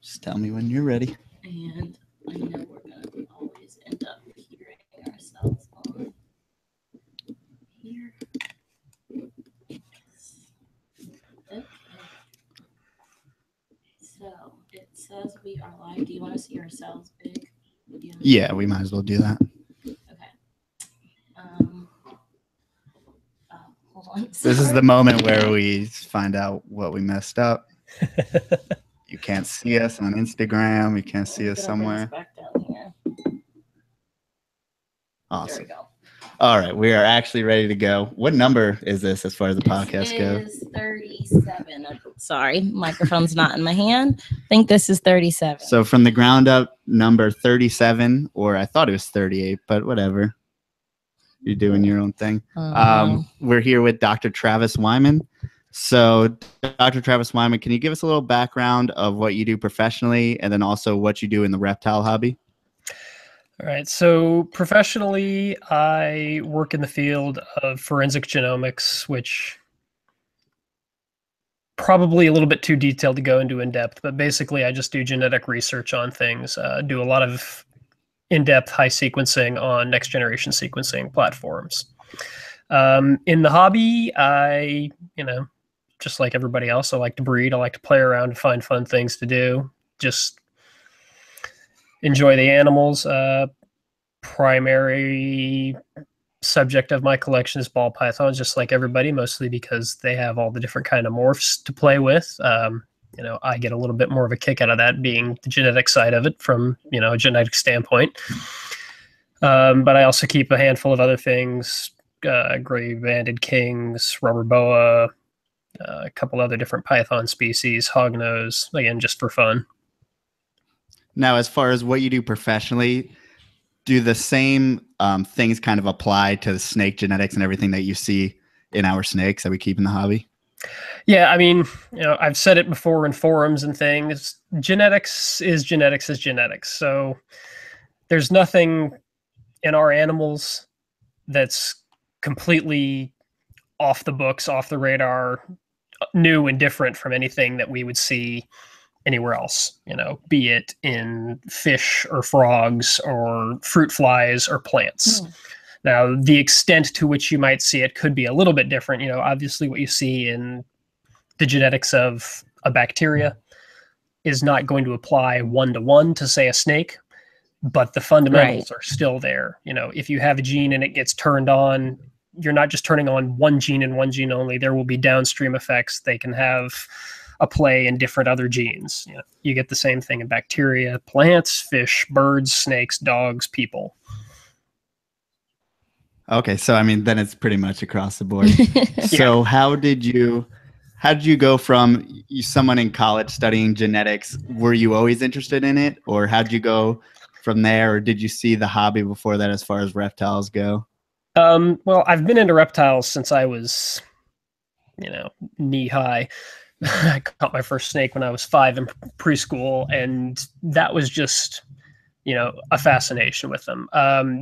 Just tell me when you're ready. And I know we're going to always end up hearing ourselves on here. Okay. So it says we are live. Do you want to see ourselves big? Yeah, we might as well do that. Okay. Hold on. This is the moment where we find out what we messed up. You can't see us on Instagram. You can't see us somewhere. Back down here. Awesome. There we go. All right, we are actually ready to go. What number is this as far as the podcast goes? This is 37. Sorry, microphone's not in my hand. I think this is 37. So from the ground up, number 37, or I thought it was 38, but whatever. You're doing your own thing. We're here with Dr. Travis Wyman. So Dr. Travis Wyman, can you give us a little background of what you do professionally and then also what you do in the reptile hobby? All right. So professionally, I work in the field of forensic genomics, which probably a little bit too detailed to go into in depth, but basically I just do genetic research on things, do a lot of in-depth high sequencing on next generation sequencing platforms. In the hobby, I, just like everybody else, I like to breed. I like to play around and find fun things to do. Just enjoy the animals. Primary subject of my collection is ball pythons, just like everybody, mostly because they have all the different kind of morphs to play with. I get a little bit more of a kick out of that, being the genetic side of it from, a genetic standpoint. But I also keep a handful of other things, gray-banded kings, rubber boa, a couple other different python species, hognose, again, just for fun. Now, as far as what you do professionally, do the same things kind of apply to the snake genetics and everything that you see in our snakes that we keep in the hobby? Yeah, I mean, I've said it before in forums and things. Genetics is genetics is genetics. So there's nothing in our animals that's completely off the books, off the radar, new and different from anything that we would see anywhere else, be it in fish or frogs or fruit flies or plants. Now, the extent to which you might see it could be a little bit different. Obviously what you see in the genetics of a bacteria is not going to apply one-to-one to, say, a snake, but the fundamentals are still there. If you have a gene and it gets turned on, you're not just turning on one gene and one gene only. There will be downstream effects. They can have a play in different other genes. You get the same thing in bacteria, plants, fish, birds, snakes, dogs, people. Okay, so I mean, then it's pretty much across the board. So how did you go from someone in college studying genetics? Were you always interested in it, or how'd you go from there, or did you see the hobby before that as far as reptiles go? Well, I've been into reptiles since I was, knee high. I caught my first snake when I was 5 in preschool, and that was just, a fascination with them.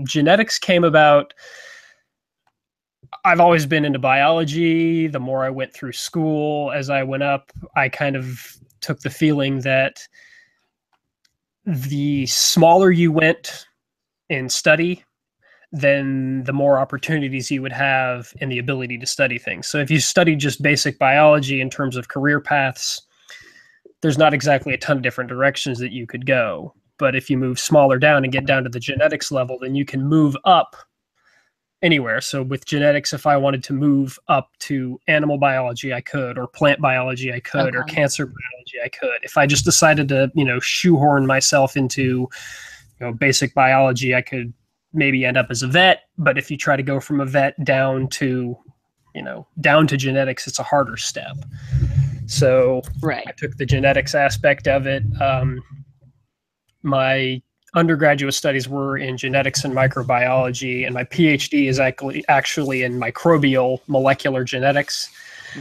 Genetics came about. I've always been into biology. The more I went through school, as I went up, I kind of took the feeling that the smaller you went in study, then the more opportunities you would have in the ability to study things. So if you study just basic biology in terms of career paths, there's not exactly a ton of different directions that you could go. But if you move smaller down and get down to the genetics level, then you can move up anywhere. So with genetics, if I wanted to move up to animal biology, I could, or plant biology, I could, or cancer biology, I could. If I just decided to, shoehorn myself into, basic biology, I could maybe end up as a vet. But if you try to go from a vet down to genetics, it's a harder step. So I took the genetics aspect of it. My undergraduate studies were in genetics and microbiology, and my PhD is actually in microbial molecular genetics.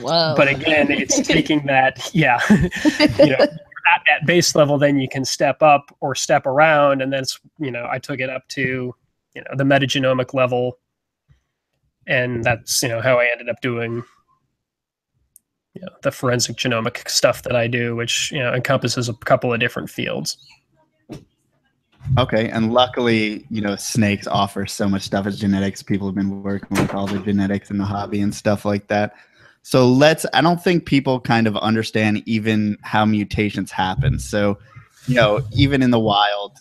Whoa. But again, it's taking that, at that base level, then you can step up or step around. And then, I took it up to, the metagenomic level. And that's, how I ended up doing, the forensic genomic stuff that I do, which encompasses a couple of different fields. Okay, and luckily, snakes offer so much stuff as genetics. People have been working with all the genetics in the hobby and stuff like that. So I don't think people kind of understand even how mutations happen. So, even in the wild,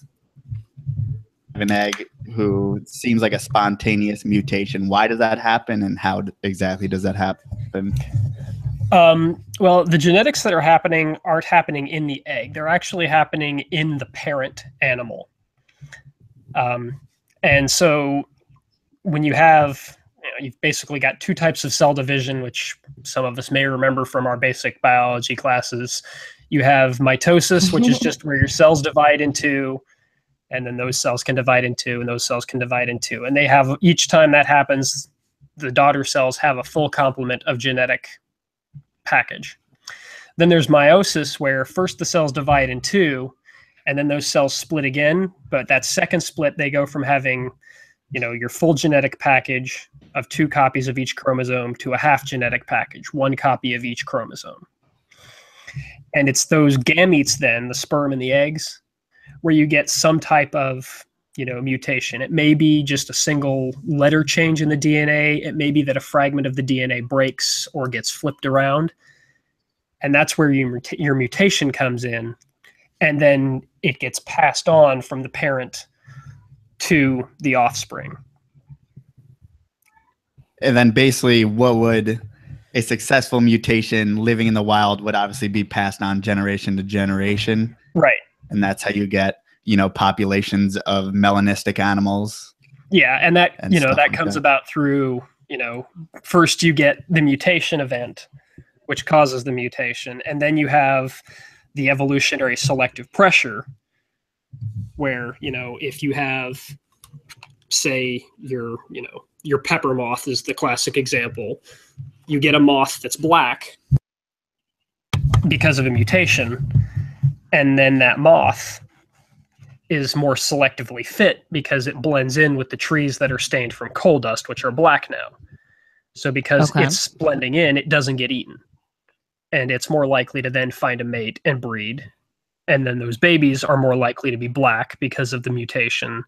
an egg who seems like a spontaneous mutation. Why does that happen, and how exactly does that happen? Well, the genetics that are happening aren't happening in the egg. They're actually happening in the parent animal. And so when you have, you've basically got two types of cell division, which some of us may remember from our basic biology classes. You have mitosis, which is just where your cells divide into, and then those cells can divide into, and those cells can divide into. And they have, each time that happens, the daughter cells have a full complement of genetic package. Then there's meiosis, where first the cells divide in two, and then those cells split again. But that second split, they go from having, your full genetic package of 2 copies of each chromosome to a half genetic package, 1 copy of each chromosome. And it's those gametes then, the sperm and the eggs, where you get some type of, mutation. It may be just a single letter change in the DNA. It may be that a fragment of the DNA breaks or gets flipped around. And that's where your mutation comes in. And then it gets passed on from the parent to the offspring. And then basically what would a successful mutation living in the wild would obviously be passed on generation to generation. Right. And that's how you get, populations of melanistic animals. Yeah. And that, that comes about through, first you get the mutation event, which causes the mutation. And then you have the evolutionary selective pressure, where, if you have, say, your pepper moth is the classic example, you get a moth that's black because of a mutation, and then that moth is more selectively fit because it blends in with the trees that are stained from coal dust, which are black now. So because it's blending in, it doesn't get eaten. And it's more likely to then find a mate and breed. And then those babies are more likely to be black because of the mutation.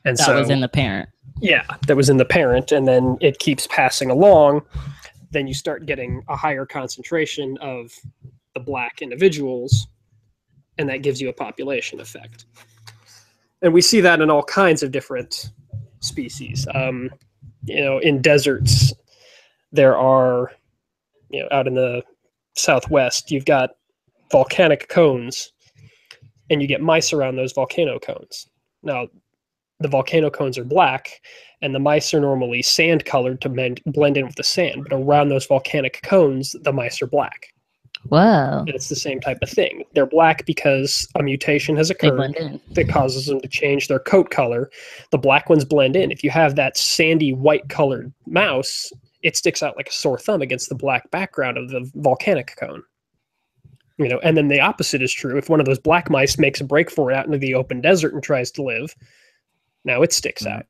And that was in the parent. Yeah, that was in the parent. And then it keeps passing along. Then you start getting a higher concentration of the black individuals, and that gives you a population effect. And we see that in all kinds of different species. In deserts, there are, out in the Southwest, you've got volcanic cones, and you get mice around those volcano cones. Now, the volcano cones are black, and the mice are normally sand colored to blend in with the sand. But around those volcanic cones, the mice are black. Whoa. And it's the same type of thing. They're black because a mutation has occurred that causes them to change their coat color. The black ones blend in. If you have that sandy white colored mouse, it sticks out like a sore thumb against the black background of the volcanic cone. And then the opposite is true. If one of those black mice makes a break for it out into the open desert and tries to live, now it sticks out.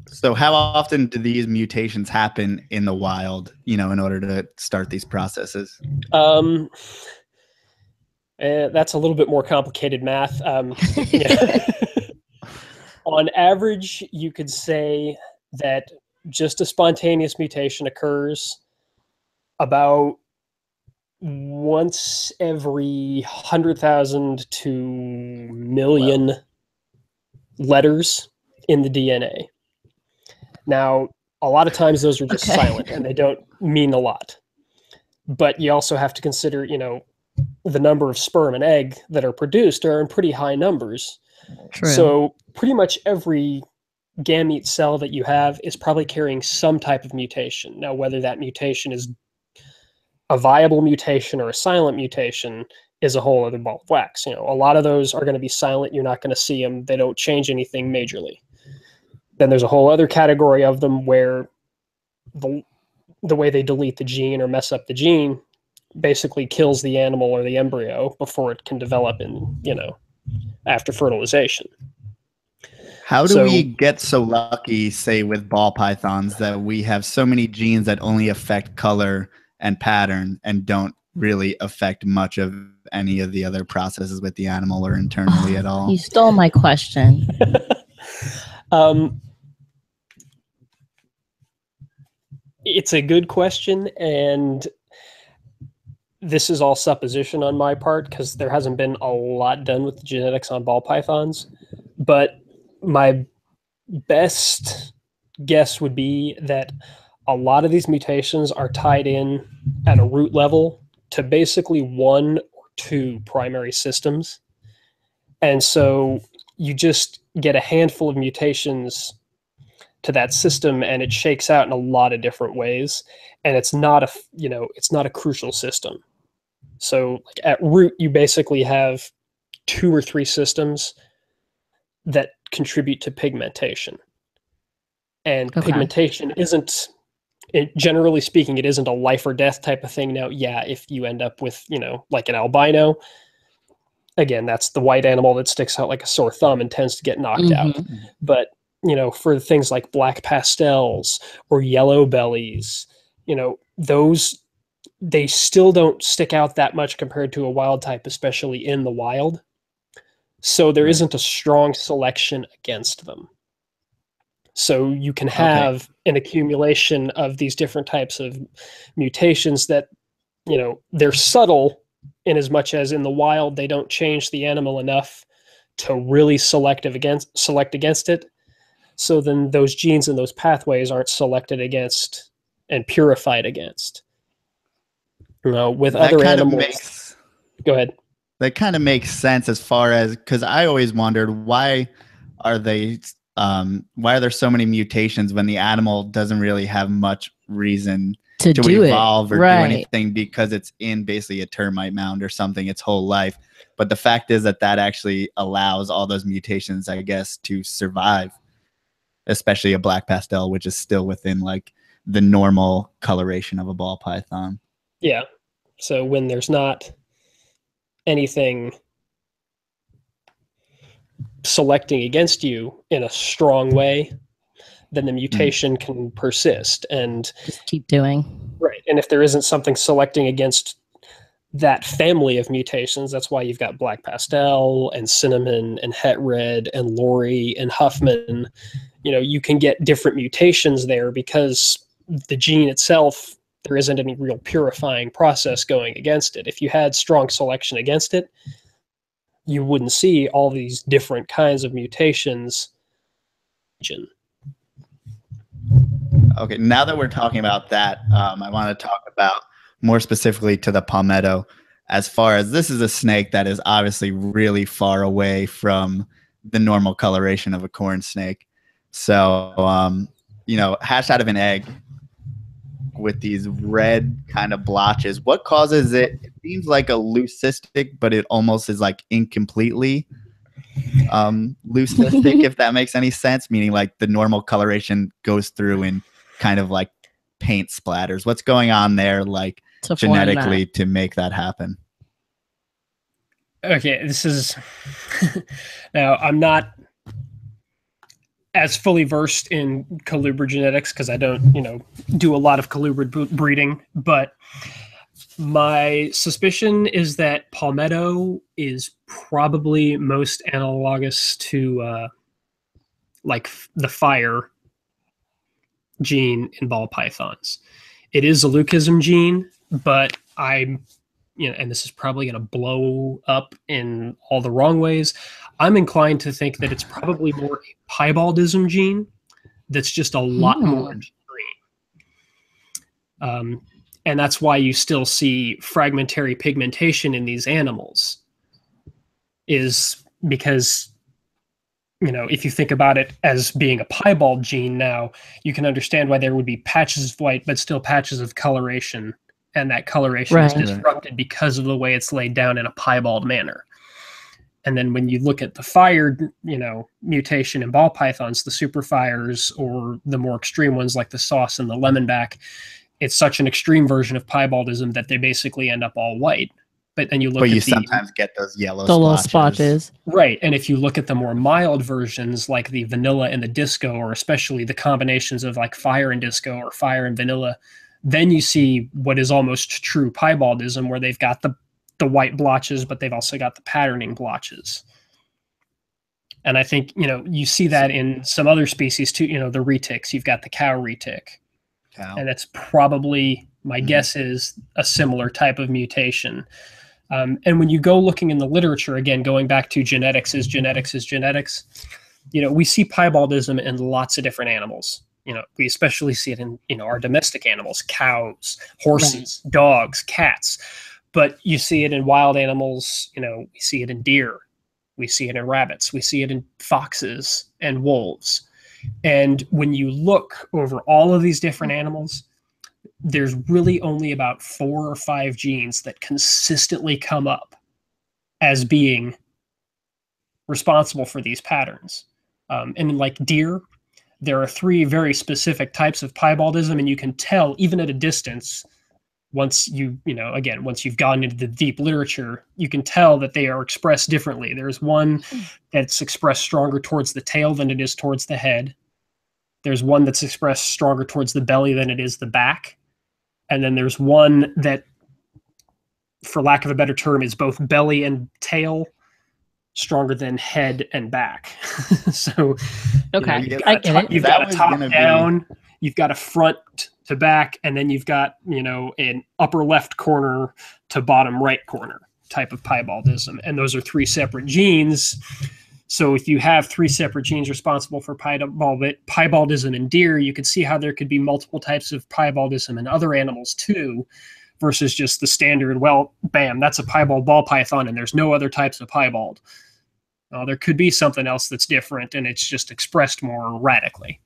So how often do these mutations happen in the wild, in order to start these processes? That's a little bit more complicated math. On average, you could say that just a spontaneous mutation occurs about once every 100,000 to million letters in the DNA. Now, a lot of times those are just silent and they don't mean a lot. But you also have to consider, the number of sperm and egg that are produced are in pretty high numbers. True. So pretty much every gamete cell that you have is probably carrying some type of mutation. Now, whether that mutation is a viable mutation or a silent mutation is a whole other ball of wax. A lot of those are going to be silent. You're not going to see them. They don't change anything majorly. Then there's a whole other category of them where the way they delete the gene or mess up the gene basically kills the animal or the embryo before it can develop after fertilization. How do we get so lucky, say, with ball pythons, that we have so many genes that only affect color and pattern and don't really affect much of any of the other processes with the animal or internally at all. You stole my question. It's a good question, and this is all supposition on my part because there hasn't been a lot done with the genetics on ball pythons. But my best guess would be that a lot of these mutations are tied in at a root level to basically one or two primary systems. And so you just get a handful of mutations to that system and it shakes out in a lot of different ways. And it's not a, it's not a crucial system. So like at root, you basically have 2 or 3 systems that contribute to pigmentation. And pigmentation isn't, generally speaking, it isn't a life or death type of thing. Now, yeah, if you end up with, like an albino, again, that's the white animal that sticks out like a sore thumb and tends to get knocked out. But, for things like black pastels or yellow bellies, those, they still don't stick out that much compared to a wild type, especially in the wild. So there isn't a strong selection against them. So you can have an accumulation of these different types of mutations that, they're subtle in as much as in the wild, they don't change the animal enough to really select against it. So then those genes and those pathways aren't selected against and purified against. With that other animals. Go ahead. That kind of makes sense as far as, because I always wondered why are there so many mutations when the animal doesn't really have much reason to evolve or do anything, because it's in basically a termite mound or something its whole life. But the fact is that actually allows all those mutations, I guess, to survive, especially a black pastel, which is still within like the normal coloration of a ball python. Yeah. So when there's not anything selecting against you in a strong way, then the mutation can persist and just keep doing. Right. And if there isn't something selecting against that family of mutations, that's why you've got black pastel and cinnamon and het red and lorry and Huffman. You can get different mutations there because the gene itself, there isn't any real purifying process going against it. If you had strong selection against it, you wouldn't see all these different kinds of mutations. Okay, now that we're talking about that, I want to talk about more specifically to the palmetto, as far as this is a snake that is obviously really far away from the normal coloration of a corn snake. So, hatched out of an egg with these red kind of blotches. What causes it? It seems like a leucistic, but it almost is like incompletely leucistic, if that makes any sense, meaning like the normal coloration goes through and kind of like paint splatters. What's going on there, like genetically, to make that happen? Okay, this is now I'm not as fully versed in colubrid genetics because I don't, do a lot of colubrid breeding, but my suspicion is that palmetto is probably most analogous to like the fire gene in ball pythons. It is a leucism gene, but and this is probably going to blow up in all the wrong ways. I'm inclined to think that it's probably more a piebaldism gene that's just a lot more extreme. And that's why you still see fragmentary pigmentation in these animals, is because, if you think about it as being a piebald gene now, you can understand why there would be patches of white, but still patches of coloration. And that coloration is disrupted because of the way it's laid down in a piebald manner. And then when you look at the fired, mutation in ball pythons, the super fires or the more extreme ones like the sauce and the lemonback, it's such an extreme version of piebaldism that they basically end up all white. But then you look at sometimes get those yellow little splotches. Right. And if you look at the more mild versions like the vanilla and the disco, or especially the combinations of like fire and disco or fire and vanilla, Then you see what is almost true piebaldism, where they've got the white blotches, but they've also got the patterning blotches. And I think, you see that in some other species too, the retics. You've got the cow retic. And that's probably, my guess is, a similar type of mutation. And when you go looking in the literature, again, going back to genetics is genetics is genetics, we see piebaldism in lots of different animals. We especially see it in, our domestic animals, cows, horses, right, dogs, cats. But you see it in wild animals, we see it in deer. We see it in rabbits. We see it in foxes and wolves. And when you look over all of these different animals, there's really only about 4 or 5 genes that consistently come up as being responsible for these patterns. And in like deer, there are 3 very specific types of piebaldism, and you can tell even at a distance, once once you've gone into the deep literature, you can tell that they are expressed differently. There's one that's expressed stronger towards the tail than it is towards the head. There's one that's expressed stronger towards the belly than it is the back. And then there's one that, for lack of a better term, is both belly and tail stronger than head and back. So, okay, you've got a top down, you've got a front to back, and then you've got, an upper left corner to bottom right corner type of piebaldism. And those are 3 separate genes. So if you have 3 separate genes responsible for piebaldism in deer, you could see how there could be multiple types of piebaldism in other animals too, versus just the standard, well, bam, that's a piebald ball python and there's no other types of piebald. There could be something else that's different, and it's just expressed more radically.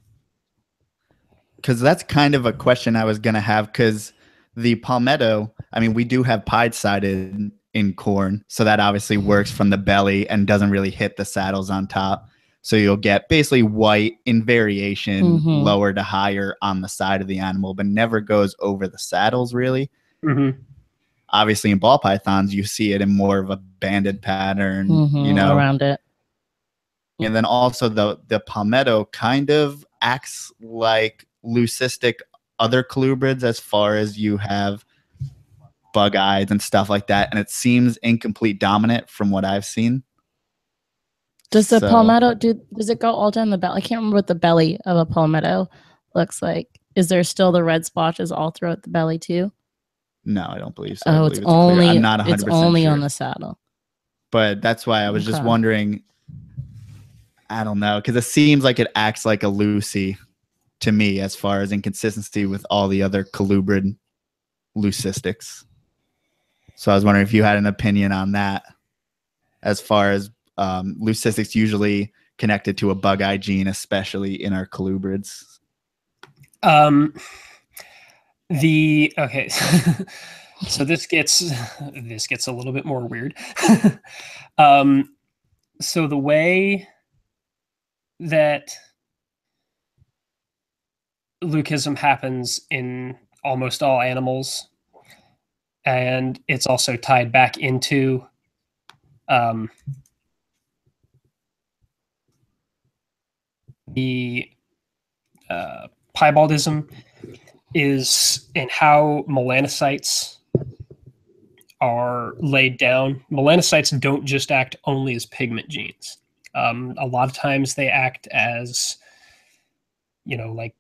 Because that's kind of a question I was going to have, because the palmetto, we do have pied-sided in corn, so that obviously works from the belly and doesn't really hit the saddles on top. So you'll get basically white in variation, lower to higher on the side of the animal, but never goes over the saddles really. Obviously in ball pythons, you see it in more of a banded pattern, around it. And then also the palmetto kind of acts like leucistic other colubrids, as far as you have bug eyes and stuff like that, and it seems incomplete dominant from what I've seen. Does the palmetto does it go all down the belly? I can't remember what the belly of a palmetto looks like. Is there still the red splotches all throughout the belly too? No, I don't believe so. Oh, it's only I'm not 100% it's only sure on the saddle. But that's why I was just wondering. I don't know, because it seems like it acts like a Lucy to me, as far as inconsistency with all the other colubrid leucistics. So I was wondering if you had an opinion on that, as far as leucistics usually connected to a bug-eye gene, especially in our colubrids. Okay, so this gets a little bit more weird. So the way that leucism happens in almost all animals, and it's also tied back into the piebaldism, is in how melanocytes are laid down. Melanocytes don't just act only as pigment genes. A lot of times they act as, like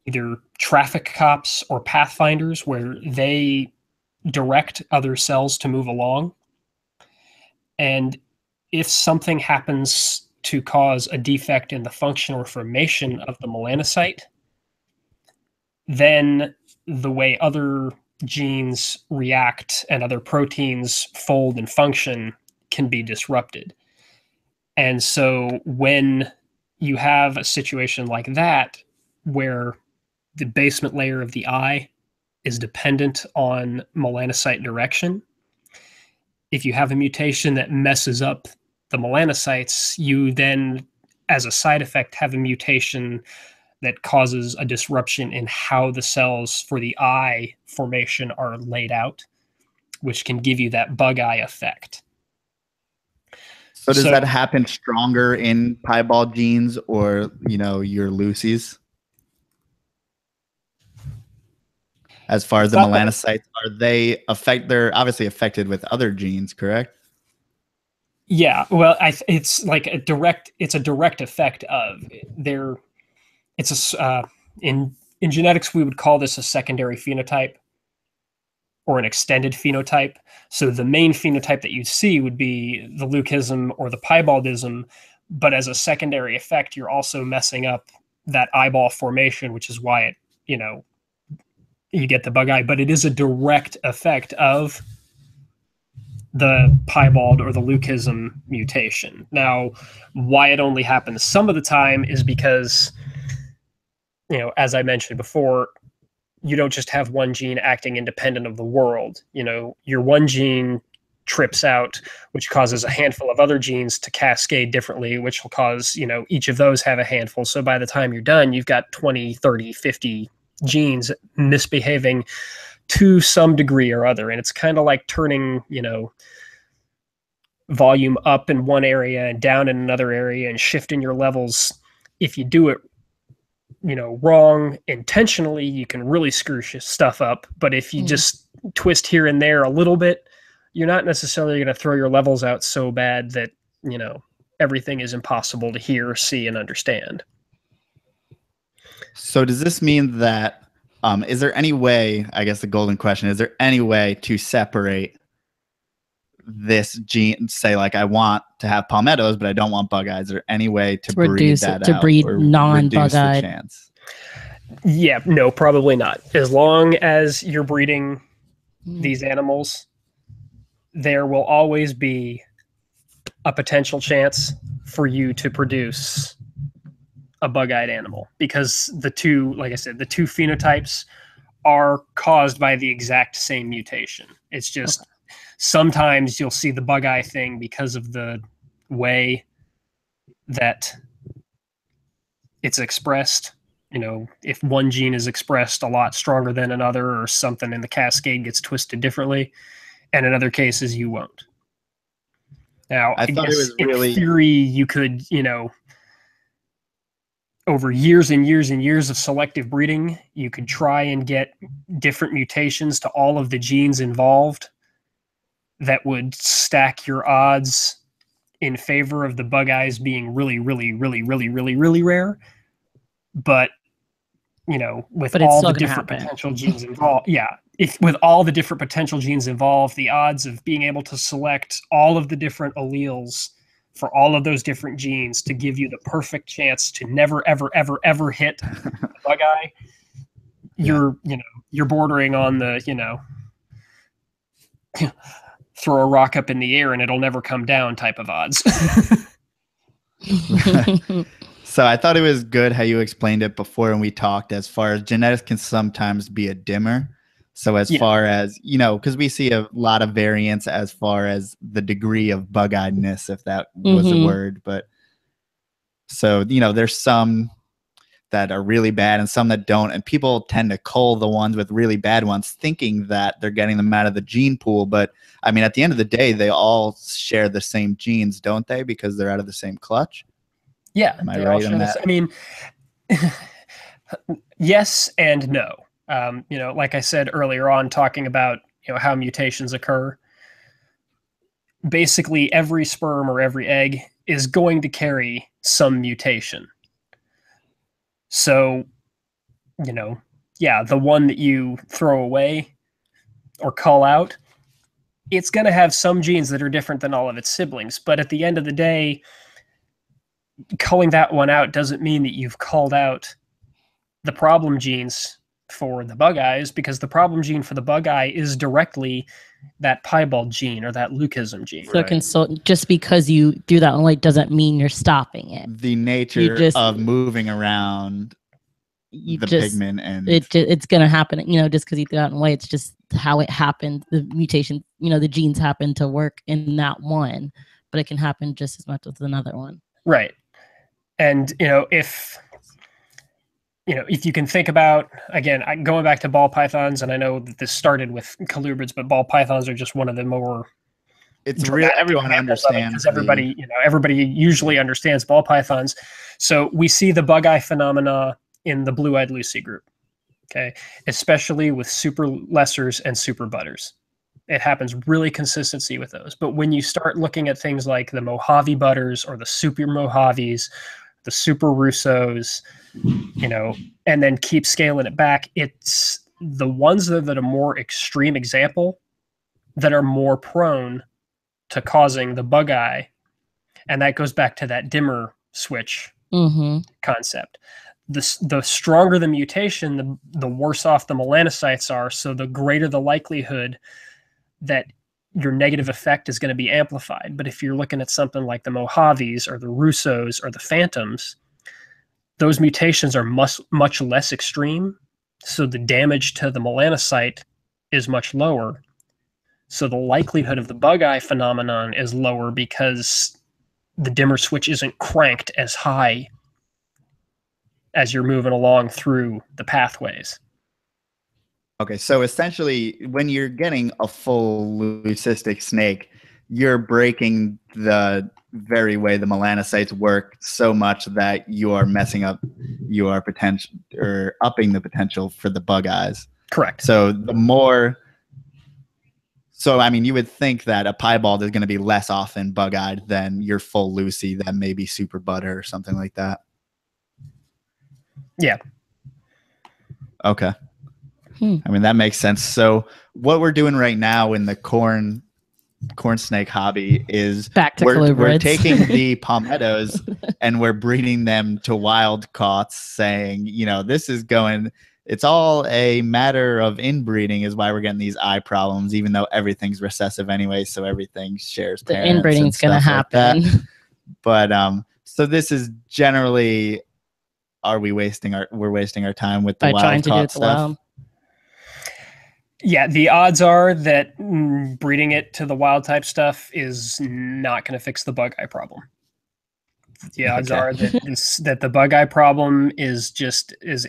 either traffic cops or pathfinders, where they direct other cells to move along. And if something happens to cause a defect in the function or formation of the melanocyte, then the way other genes react and other proteins fold and function can be disrupted. And so when you have a situation like that, where the basement layer of the eye is dependent on melanocyte direction, if you have a mutation that messes up the melanocytes, you then, as a side effect, have a mutation that causes a disruption in how the cells for the eye formation are laid out, which can give you that bug eye effect. So does that happen stronger in piebald genes or, your Lucy's? as far as It's the not that- melanocytes, they're obviously affected with other genes, correct? Yeah, well, it's like a direct effect of their. In genetics we would call this a secondary phenotype or an extended phenotype. So the main phenotype that you see would be the leucism or the piebaldism, but as a secondary effect, you're also messing up that eyeball formation, which is why it, you get the bug eye. But it is a direct effect of the piebald or the leucism mutation. Now, why it only happens some of the time is because, as I mentioned before, you don't just have one gene acting independent of the world. Your one gene trips out, which causes a handful of other genes to cascade differently, which will cause, each of those have a handful. So by the time you're done, you've got 20, 30, 50 genes misbehaving to some degree or other. And it's kind of like turning, volume up in one area and down in another area and shifting your levels. If you do it wrong intentionally, you can really screw stuff up. But if you just twist here and there a little bit, you're not necessarily going to throw your levels out so bad that everything is impossible to hear, see, and understand. So does this mean that is there any way, I guess the golden question, is there any way to separate this gene, say like I want to have palmettos, but I don't want bug eyes? Is there any way to breed reduce that it, to out breed or non-bug reduce the eyed? chance? Yeah, no, probably not. As long as you're breeding these animals, there will always be a potential chance for you to produce a bug-eyed animal, because the two, like I said, the two phenotypes are caused by the exact same mutation. It's just sometimes you'll see the bug-eye thing because of the way that it's expressed. If one gene is expressed a lot stronger than another, or something in the cascade gets twisted differently, and in other cases you won't. Now, I thought guess it was in really theory you could, over years and years and years of selective breeding, you could try and get different mutations to all of the genes involved that would stack your odds in favor of the bug eyes being really, really, really, really, really, really rare. But, with all the different potential genes involved, with all the different potential genes involved, the odds of being able to select all of the different alleles for all of those different genes to give you the perfect chance to never, ever, ever, ever hit the bug eye, you're bordering on the, throw a rock up in the air and it'll never come down type of odds. So I thought it was good how you explained it before when we talked, as far as genetics can sometimes be a dimmer. So as far as, because we see a lot of variance as far as the degree of bug-eyedness, if that was a word. But so, there's some that are really bad and some that don't. And people tend to cull the ones with really bad ones, thinking that they're getting them out of the gene pool. But I mean, at the end of the day, they all share the same genes, don't they? Because they're out of the same clutch. Yeah. Am I right on that? I mean, yes and no. Like I said earlier on, talking about, how mutations occur, basically every sperm or every egg is going to carry some mutation. So, the one that you throw away or cull out, it's going to have some genes that are different than all of its siblings. But at the end of the day, culling that one out doesn't mean that you've culled out the problem genes for the bug eyes, because the problem gene for the bug eye is directly that piebald gene or that leucism gene. So just because you do that only doesn't mean you're stopping it. The nature of moving around pigment, and it's going to happen, just because you threw that away. It's just how it happened. The mutation, the genes happen to work in that one, but it can happen just as much with another one. Right. And, if you can think about, again, going back to ball pythons, and I know that this started with colubrids, but ball pythons are just one of the more. It's real. Everyone understands. Because everybody usually understands ball pythons. So we see the bug eye phenomena in the blue-eyed Lucy group. Okay, especially with super lessers and super butters. It happens really consistency with those. But when you start looking at things like the Mojave butters or the super Mojaves, the super Russos, you know, and then keep scaling it back, it's the ones that are more extreme example that are more prone to causing the bug eye. And that goes back to that dimmer switch concept. The stronger the mutation, the worse off the melanocytes are. So the greater the likelihood that your negative effect is going to be amplified. But if you're looking at something like the Mojaves or the Russos or the Phantoms, those mutations are much less extreme. So the damage to the melanocyte is much lower. So the likelihood of the bug eye phenomenon is lower because the dimmer switch isn't cranked as high as you're moving along through the pathways. Okay, so essentially, when you're getting a full leucistic snake, you're breaking the very way the melanocytes work so much that you are messing up your potential or upping the potential for the bug eyes. Correct. So the more, so I mean, you would think that a piebald is going to be less often bug-eyed than your full Lucy, than maybe super butter or something like that. Yeah. Okay. I mean, that makes sense. So what we're doing right now in the corn snake hobby is back to we're taking the palmettos and we're breeding them to wild caughts, saying, you know, this is going, it's all a matter of inbreeding is why we're getting these eye problems, even though everything's recessive anyway, so everything shares the parents. Inbreeding's going to happen. Like but so this is generally, we're wasting our time with the by trying wild to do caught it the stuff. wild. Yeah, the odds are that breeding it to the wild type stuff is not going to fix the bug eye problem. The odds are that the bug eye problem is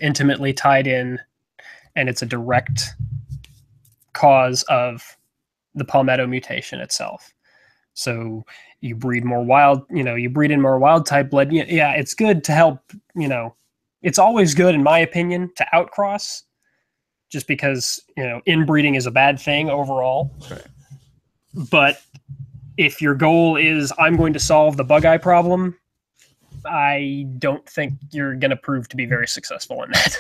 intimately tied in, and it's a direct cause of the Palmetto mutation itself. So you breed more wild, you breed in more wild type blood. Yeah, it's good to help, it's always good, in my opinion, to outcross, just because, inbreeding is a bad thing overall. Right. But if your goal is, I'm going to solve the bug eye problem, I don't think you're going to prove to be very successful in that.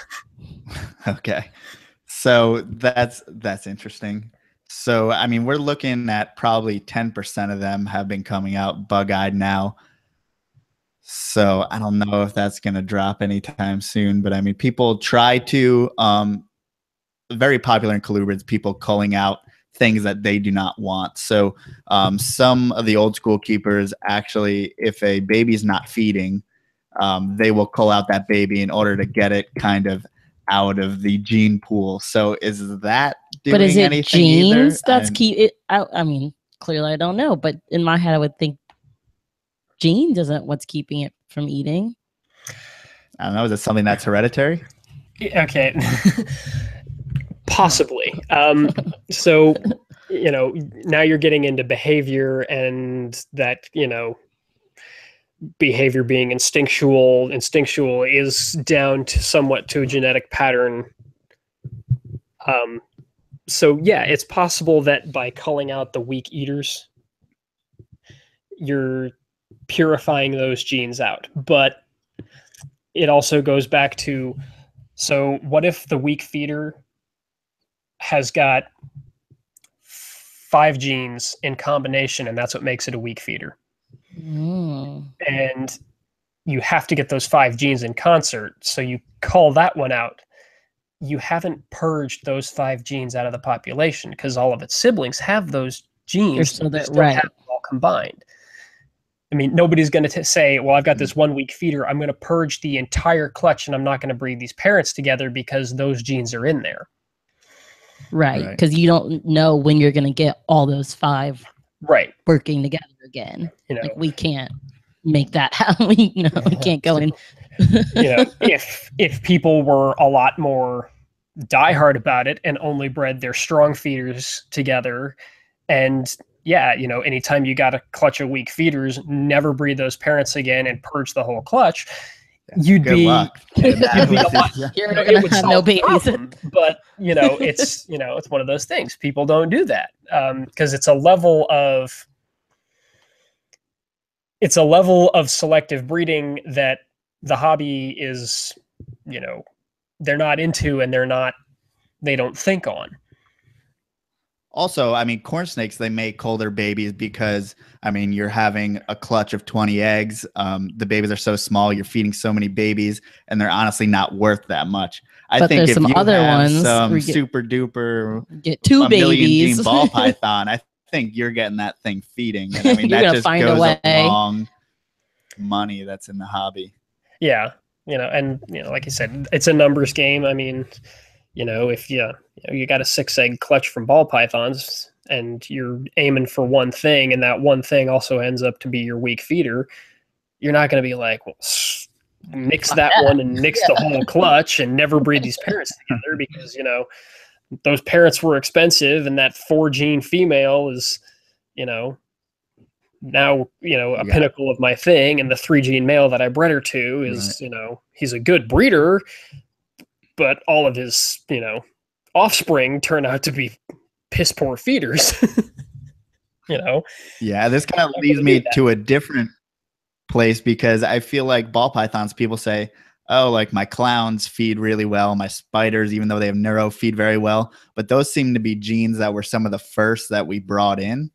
Okay. So that's interesting. So, I mean, we're looking at probably 10% of them have been coming out bug-eyed now. So I don't know if that's going to drop anytime soon, but I mean, people try to, very popular in colubrids, people culling out things that they do not want. So some of the old school keepers actually, if a baby's not feeding, they will cull out that baby in order to get it kind of out of the gene pool. So is that doing but is it anything genes either? that's keep it out? I mean, clearly I don't know, but in my head I would think genes isn't what's keeping it from eating. I don't know. Is it something that's hereditary? Okay. Possibly. So, now you're getting into behavior, and that, behavior being instinctual is down to somewhat to a genetic pattern. So yeah, it's possible that by culling out the weak eaters, you're purifying those genes out. But it also goes back to, so what if the weak feeder has got 5 genes in combination, and that's what makes it a weak feeder? And you have to get those 5 genes in concert. So you cull that one out. You haven't purged those 5 genes out of the population, because all of its siblings have those genes. They still have them all combined. I mean, nobody's going to say, well, I've got this one weak feeder, I'm going to purge the entire clutch and I'm not going to breed these parents together because those genes are in there. Right. Because you don't know when you're going to get all those 5 working together again. Like, we can't make that happen. We can't go in. If people were a lot more diehard about it and only bred their strong feeders together, and anytime you got a clutch of weak feeders, never breed those parents again and purge the whole clutch, you'd Good be luck. you'd be a lot, You're it gonna would have solve no the babies. problem, but it's it's one of those things. People don't do that because it's a level of selective breeding that the hobby is, they're not into, and they don't think on. Also, I mean, corn snakes, they make colder babies because, I mean, you're having a clutch of 20 eggs. The babies are so small, you're feeding so many babies, and they're honestly not worth that much. I But think there's if some you other have ones some where you super duper get two a million babies. gene ball python, I think you're getting that thing feeding. And I mean, You're that gonna just find a goes way. along money that's in the hobby. Yeah, and like you said, it's a numbers game. I mean, if you got a 6-egg clutch from ball pythons and you're aiming for one thing, and that one thing also ends up to be your weak feeder, you're not going to be like, well, nix that one and nix the whole clutch and never breed these parents together, because those parents were expensive, and that 4-gene female is now a pinnacle of my thing, and the 3-gene male that I bred her to is he's a good breeder, but all of his offspring turn out to be piss poor feeders. Yeah, this kind of leads me to a different place, because I feel like ball pythons, people say, oh, like my clowns feed really well, my spiders, even though they have neuro, feed very well, but those seem to be genes that were some of the first that we brought in.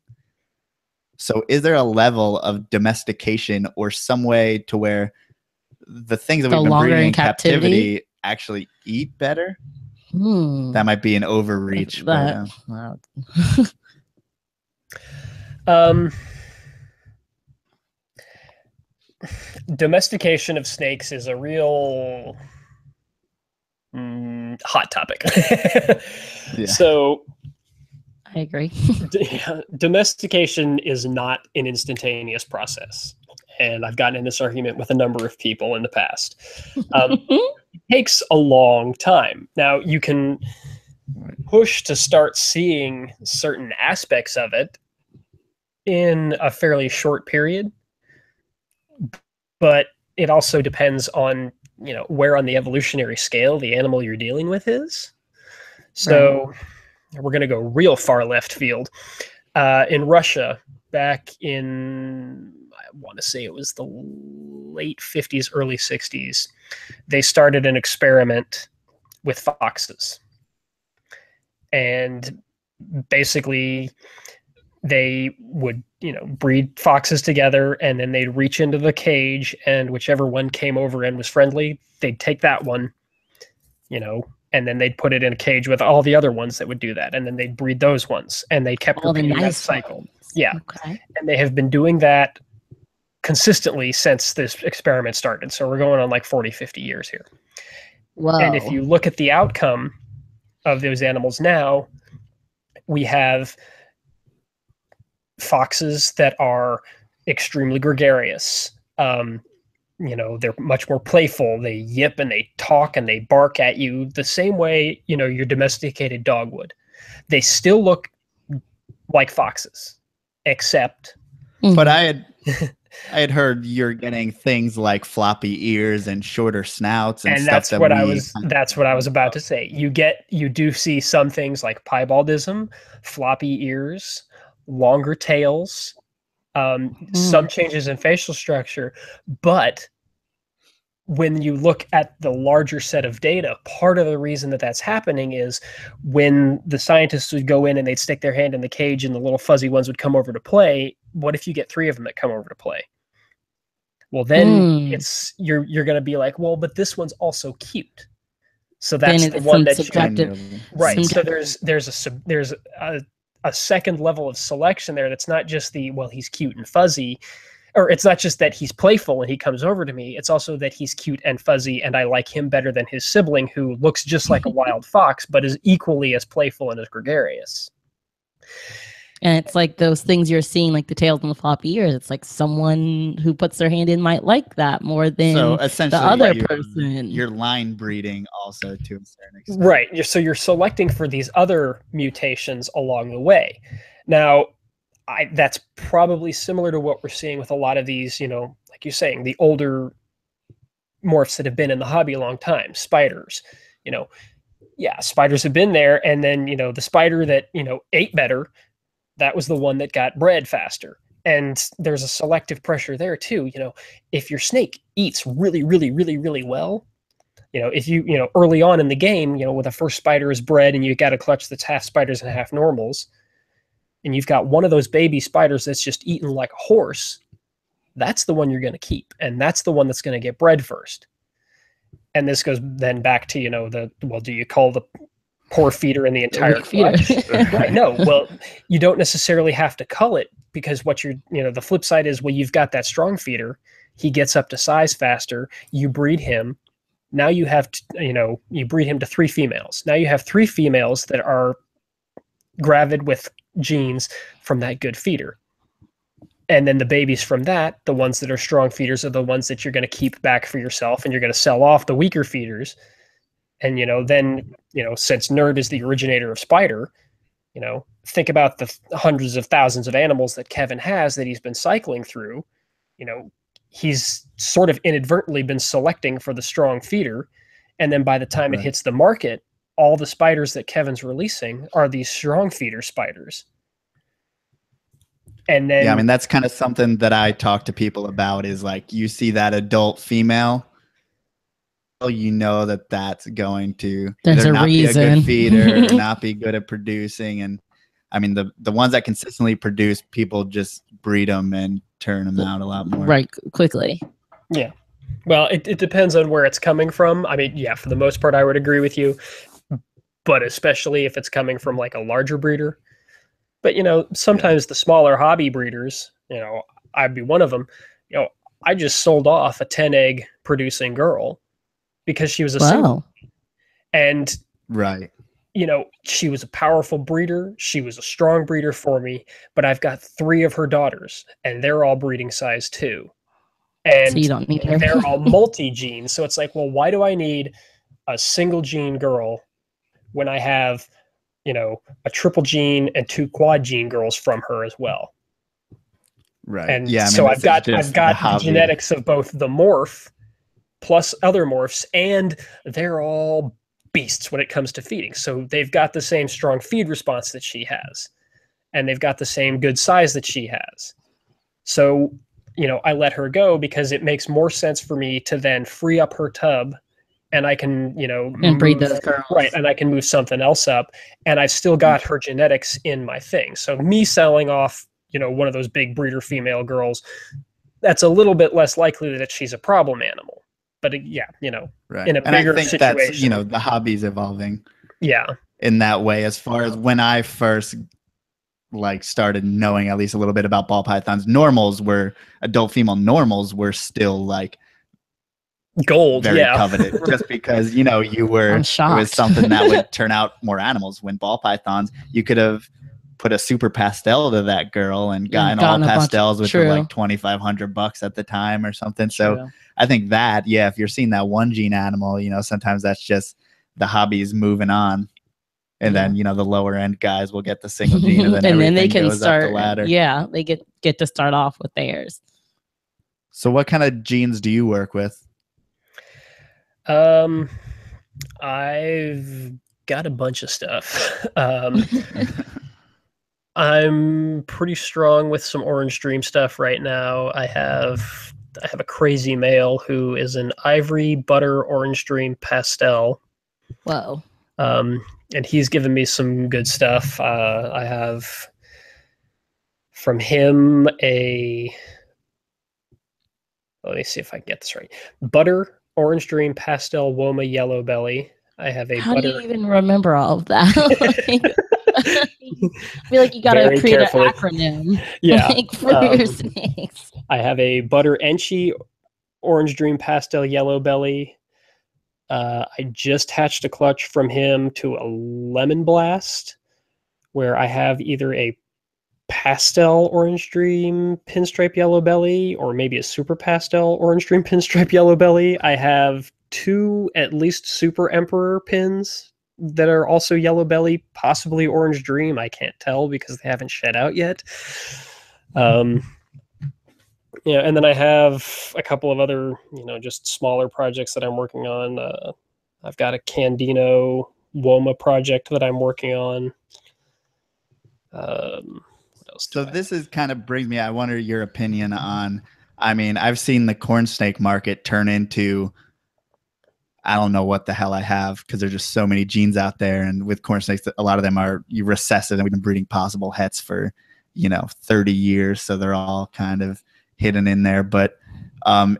So is there a level of domestication or some way to where the things that we've been breeding in captivity actually eat better? That might be an overreach. But, domestication of snakes is a real hot topic. So I agree. Domestication is not an instantaneous process. And I've gotten in this argument with a number of people in the past. It takes a long time. Now, you can push to start seeing certain aspects of it in a fairly short period, but it also depends on where on the evolutionary scale the animal you're dealing with is. So we're going to go real far left field. In Russia, back in, I want to say it was the late 50s, early 60s, they started an experiment with foxes. And basically, they would, breed foxes together, and then they'd reach into the cage, and whichever one came over and was friendly, they'd take that one, and then they'd put it in a cage with all the other ones that would do that, and then they'd breed those ones, and they kept repeating that cycle. Ones. Yeah. Okay. And they have been doing that consistently since this experiment started. So we're going on like 40, 50 years here. Whoa. And if you look at the outcome of those animals now, we have foxes that are extremely gregarious. They're much more playful. They yip and they talk and they bark at you the same way, your domesticated dog would. They still look like foxes, except. But I had heard you're getting things like floppy ears and shorter snouts and stuff. That's what I was about to say. You do see some things like piebaldism, floppy ears, longer tails, some changes in facial structure, but when you look at the larger set of data, part of the reason that that's happening is when the scientists would go in and they'd stick their hand in the cage and the little fuzzy ones would come over to play. What if you get 3 of them that come over to play? Well, then you're going to be like, well, but this one's also cute. So that's the one that's right. So there's a second level of selection there. That's not just he's cute and fuzzy, or it's not just that he's playful and he comes over to me. It's also that he's cute and fuzzy, and I like him better than his sibling, who looks just like a wild fox, but is equally as playful and as gregarious. And it's like those things you're seeing, like the tails and the floppy ears. It's like someone who puts their hand in might like that more than the other person. You're line breeding also to a certain extent. Right. So you're selecting for these other mutations along the way. Now, that's probably similar to what we're seeing with a lot of these, like you're saying, the older morphs that have been in the hobby a long time. Spiders, spiders have been there, and then the spider that ate better, that was the one that got bred faster. And there's a selective pressure there too. If your snake eats really, really, really, really well, if you early on in the game, when the first spider is bred and you got a clutch that's half spiders and half normals, and you've got one of those baby spiders that's just eaten like a horse, that's the one you're going to keep, and that's the one that's going to get bred first. And this goes then back to do you call the poor feeder in the entire clutch? Right. No, well, you don't necessarily have to cull it, because what the flip side is, well, you've got that strong feeder, he gets up to size faster, you breed him. Now you have you breed him to 3 females. Now you have 3 females that are gravid with genes from that good feeder. And then the babies from that, the ones that are strong feeders, are the ones that you're going to keep back for yourself, and you're going to sell off the weaker feeders. And, then, since Nerd is the originator of spider, think about the hundreds of thousands of animals that Kevin has that he's been cycling through. He's sort of inadvertently been selecting for the strong feeder. And then by the time it hits the market, all the spiders that Kevin's releasing are these strong feeder spiders. And then, yeah, I mean, that's kind of something that I talk to people about, is like, you see that adult female, that that's going to not be a good feeder or not be good at producing. And I mean, the ones that consistently produce, people just breed them and turn them out a lot more. Right, quickly. Yeah. Well, it depends on where it's coming from. I mean, yeah, for the most part, I would agree with you. But especially if it's coming from like a larger breeder. But, sometimes the smaller hobby breeders, I'd be one of them. I just sold off a 10-egg producing girl because she was a single. And, she was a powerful breeder. She was a strong breeder for me. But I've got 3 of her daughters, and they're all breeding size too. And so you don't need her. They're all multi-genes. So it's like, well, why do I need a single gene girl when I have a triple gene and 2 quad gene girls from her as well? Right. And yeah, I mean, so I've got the genetics of both the morph plus other morphs, and they're all beasts when it comes to feeding. So they've got the same strong feed response that she has, and they've got the same good size that she has. So, I let her go because it makes more sense for me to then free up her tub, and I can, and breed those girls. Right, and I can move something else up, and I've still got her genetics in my thing. So me selling off, one of those big breeder female girls, that's a little bit less likely that she's a problem animal. But in a bigger situation, that's, the hobby's evolving. Yeah. In that way, as far as when I first started knowing at least a little bit about ball pythons, adult female normals were still like gold, very coveted, just because it was something that would turn out more animals. When ball pythons, you could have put a super pastel to that girl and gotten all pastels, which were like $2,500 at the time or something. So I think that, if you're seeing that one gene animal, sometimes that's just the hobby's moving on. And then, the lower end guys will get the single gene, and then, and then they can goes start up the ladder. Yeah, they get to start off with theirs. So what kind of genes do you work with? I've got a bunch of stuff. I'm pretty strong with some Orange Dream stuff right now. I have a crazy male who is an ivory butter Orange Dream pastel. Whoa. And he's given me some good stuff. I have from him let me see if I can get this right. Butter Orange Dream pastel Woma yellow belly. I have a How butter. do you even remember all of that? I feel like you gotta create an acronym. Yeah. For your snakes. I have a butter Enchi Orange Dream pastel yellow belly. I just hatched a clutch from him to a Lemon Blast, where I have either a pastel Orange Dream pinstripe yellow belly or maybe a super pastel Orange Dream pinstripe yellow belly. I have 2 at least super Emperor pins that are also yellow belly, possibly Orange Dream. I can't tell because they haven't shed out yet. Yeah, and then I have a couple of other, just smaller projects that I'm working on. I've got a Candino Woma project that I'm working on. What else? So this is kind of brings me. I wonder your opinion on. I mean, I've seen the corn snake market turn into. I don't know what the hell I have because there's just so many genes out there, and with corn snakes, a lot of them are recessive, and we've been breeding possible hets for 30 years, so they're all kind of hidden in there. But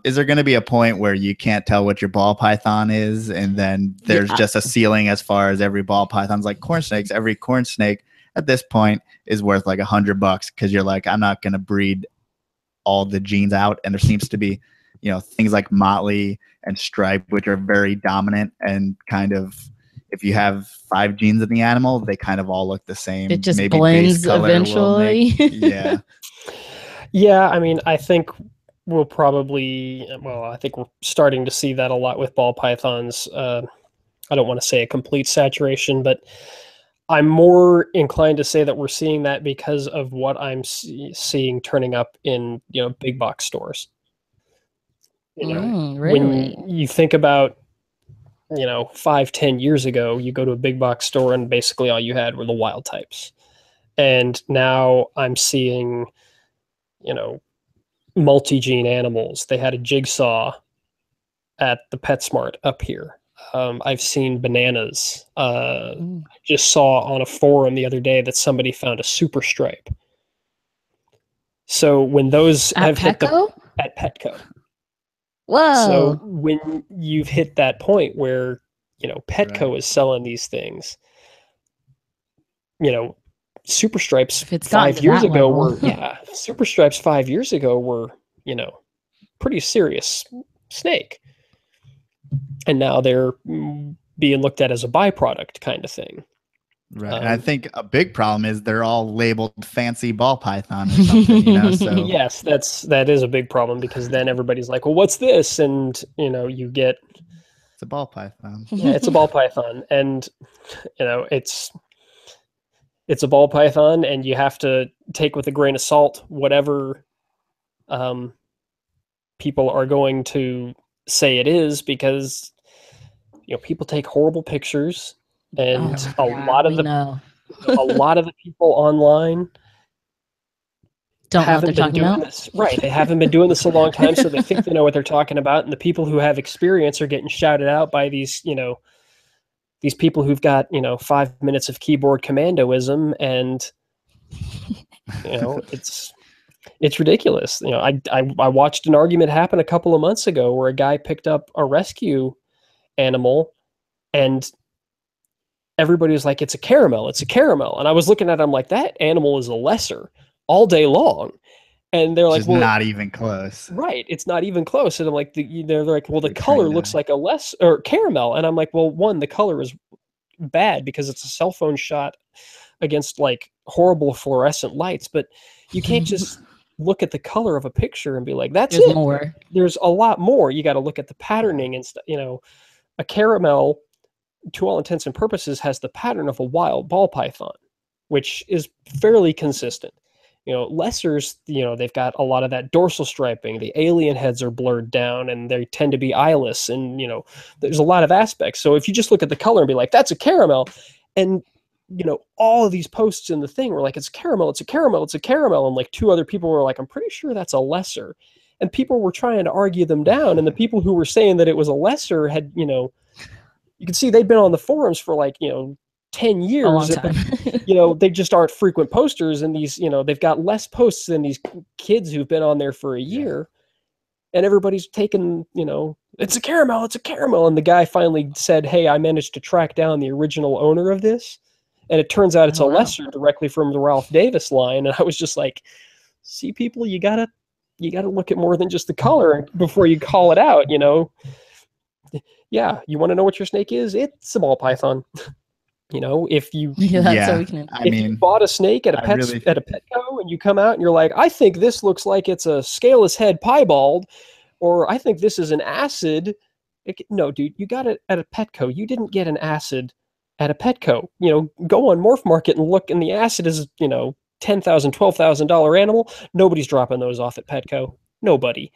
is there going to be a point where you can't tell what your ball python is, and then there's just a ceiling as far as every ball python's like corn snakes? Every corn snake at this point is worth like $100 because you're like, I'm not going to breed all the genes out, and there seems to be things like motley and stripe, which are very dominant, and kind of if you have 5 genes in the animal, they kind of all look the same. It just blends eventually. Yeah. Yeah, I mean, I think we'll probably, I think we're starting to see that a lot with ball pythons. I don't want to say a complete saturation, but I'm more inclined to say that we're seeing that because of what I'm seeing turning up in, big box stores. Really? When you think about, 5-10 years ago, you go to a big box store and basically all you had were the wild types. And now I'm seeing, multi-gene animals. They had a jigsaw at the PetSmart up here. I've seen bananas. I just saw on a forum the other day that somebody found a super stripe. So when those at Petco? At Petco. Whoa. So when you've hit that point where, Petco is selling these things, super stripes 5 years ago were, super stripes 5 years ago were, pretty serious snake. And now they're being looked at as a byproduct kind of thing. Right. And I think a big problem is they're all labeled fancy ball python or something, So yes, that is a big problem because then everybody's like, well, what's this? And, you get... It's a ball python. Yeah, it's a ball python. And, it's a ball python, and you have to take with a grain of salt whatever people are going to say it is, because people take horrible pictures, and a lot of the people online haven't been doing this. Right, they haven't been doing this a long time, so they think they know what they're talking about, and the people who have experience are getting shouted out by these these people who've got 5 minutes of keyboard commandoism, and it's ridiculous. I watched an argument happen a couple of months ago where a guy picked up a rescue animal, and everybody was like, it's a caramel, and I was looking at him like, that animal is a lesser all day long. And they're like, well, not even close. Right, it's not even close. And I'm like, they're like, well, the color looks like a or caramel. And I'm like, well, one, the color is bad because it's a cell phone shot against like horrible fluorescent lights, but you can't just look at the color of a picture and be like, that's it. More. There's a lot more. You got to look at the patterning and stuff. A caramel, to all intents and purposes, has the pattern of a wild ball python, which is fairly consistent. Lessers, they've got a lot of that dorsal striping. The alien heads are blurred down, and they tend to be eyeless, and there's a lot of aspects. So if you just look at the color and be like, that's a caramel, and all of these posts in the thing were like, it's caramel, it's a caramel, it's a caramel, and like 2 other people were like, I'm pretty sure that's a lesser, and people were trying to argue them down, and the people who were saying that it was a lesser had, you could see they'd been on the forums for like 10 years, but, they just aren't frequent posters, and these, they've got less posts than these kids who've been on there for a year, and everybody's taken, it's a caramel, and the guy finally said, hey, I managed to track down the original owner of this, and it turns out it's a lesser directly from the Ralph Davis line. And I was just like, see, people, you gotta look at more than just the color before you call it out. Yeah, you want to know what your snake is? It's a ball python. If you you bought a snake at a Petco and you come out and you're like, I think this looks like it's a scaleless head piebald, or I think this is an acid. No, dude, you got it at a Petco. You didn't get an acid at a Petco. Go on Morph Market and look, and the acid is $10,000, $12,000 animal. Nobody's dropping those off at Petco. Nobody.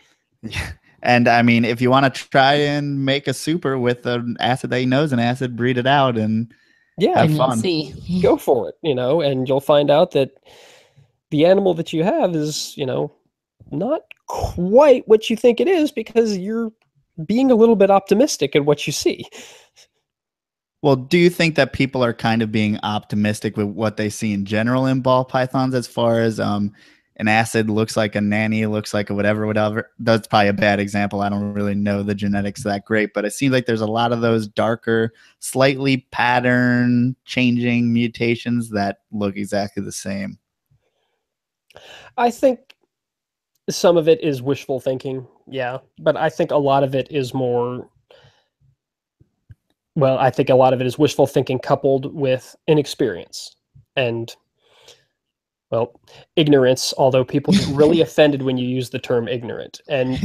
And I mean, if you want to try and make a super with an acid that you know is an acid, breed it out and have fun. See. Go for it, and you'll find out that the animal that you have is, not quite what you think it is because you're being a little bit optimistic in what you see. Well, do you think that people are kind of being optimistic with what they see in general in ball pythons as far as an acid looks like a nanny, looks like a whatever? That's probably a bad example. I don't really know the genetics that great, but it seems like there's a lot of those darker, slightly pattern changing mutations that look exactly the same. I think some of it is wishful thinking, yeah, but I think a lot of it is more... Well, I think a lot of it is wishful thinking coupled with inexperience and, well, ignorance, although people get really offended when you use the term ignorant. And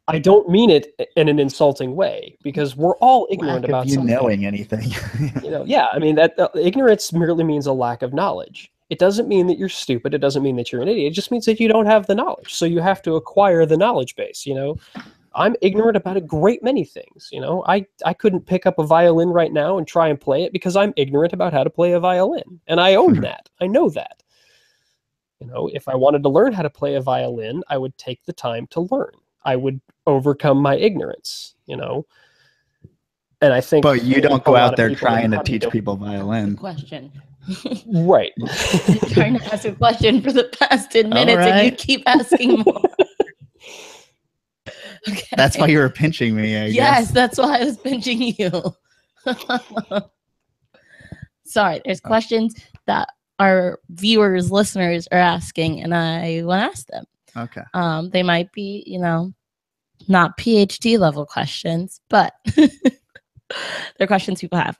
I don't mean it in an insulting way, because we're all ignorant about something. Knowing anything. Yeah, I mean, that ignorance merely means a lack of knowledge. It doesn't mean that you're stupid. It doesn't mean that you're an idiot. It just means that you don't have the knowledge. So you have to acquire the knowledge base, I'm ignorant about a great many things. I couldn't pick up a violin right now and try and play it because I'm ignorant about how to play a violin. And I own that. I know that. If I wanted to learn how to play a violin, I would take the time to learn. I would overcome my ignorance, And I think... But you don't go out there trying to teach people violin. Question. Right. I'm trying to ask a question for the past 10 minutes and you keep asking more. Okay. That's why you were pinching me, I guess. Yes, that's why I was pinching you. Sorry, there's questions that our viewers, listeners are asking, and I want to ask them. Okay. They might be, not PhD level questions, but they're questions people have.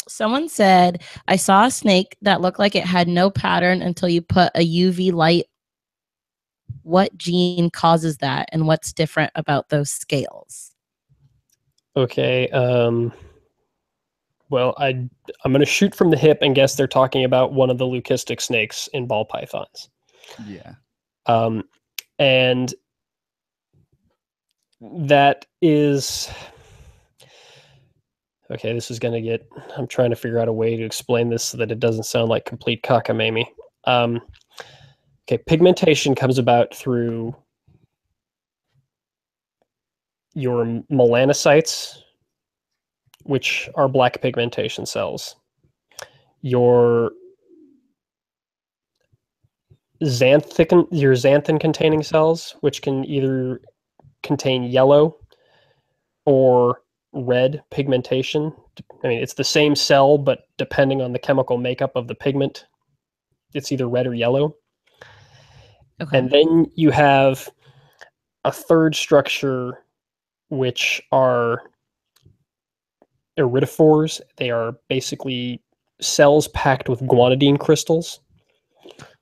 Someone said, I saw a snake that looked like it had no pattern until you put a UV light. What gene causes that, and what's different about those scales? Okay. Well, I'm going to shoot from the hip and guess they're talking about one of the leucistic snakes in ball pythons. Yeah. And that is... Okay, this is going to get... I'm trying to figure out a way to explain this so that it doesn't sound like complete cockamamie. Okay, pigmentation comes about through your melanocytes, which are black pigmentation cells. Your xanthan-containing cells, which can either contain yellow or red pigmentation. I mean, it's the same cell, but depending on the chemical makeup of the pigment, it's either red or yellow. Okay. And then you have a third structure, which are iridophores. They are basically cells packed with guanidine crystals.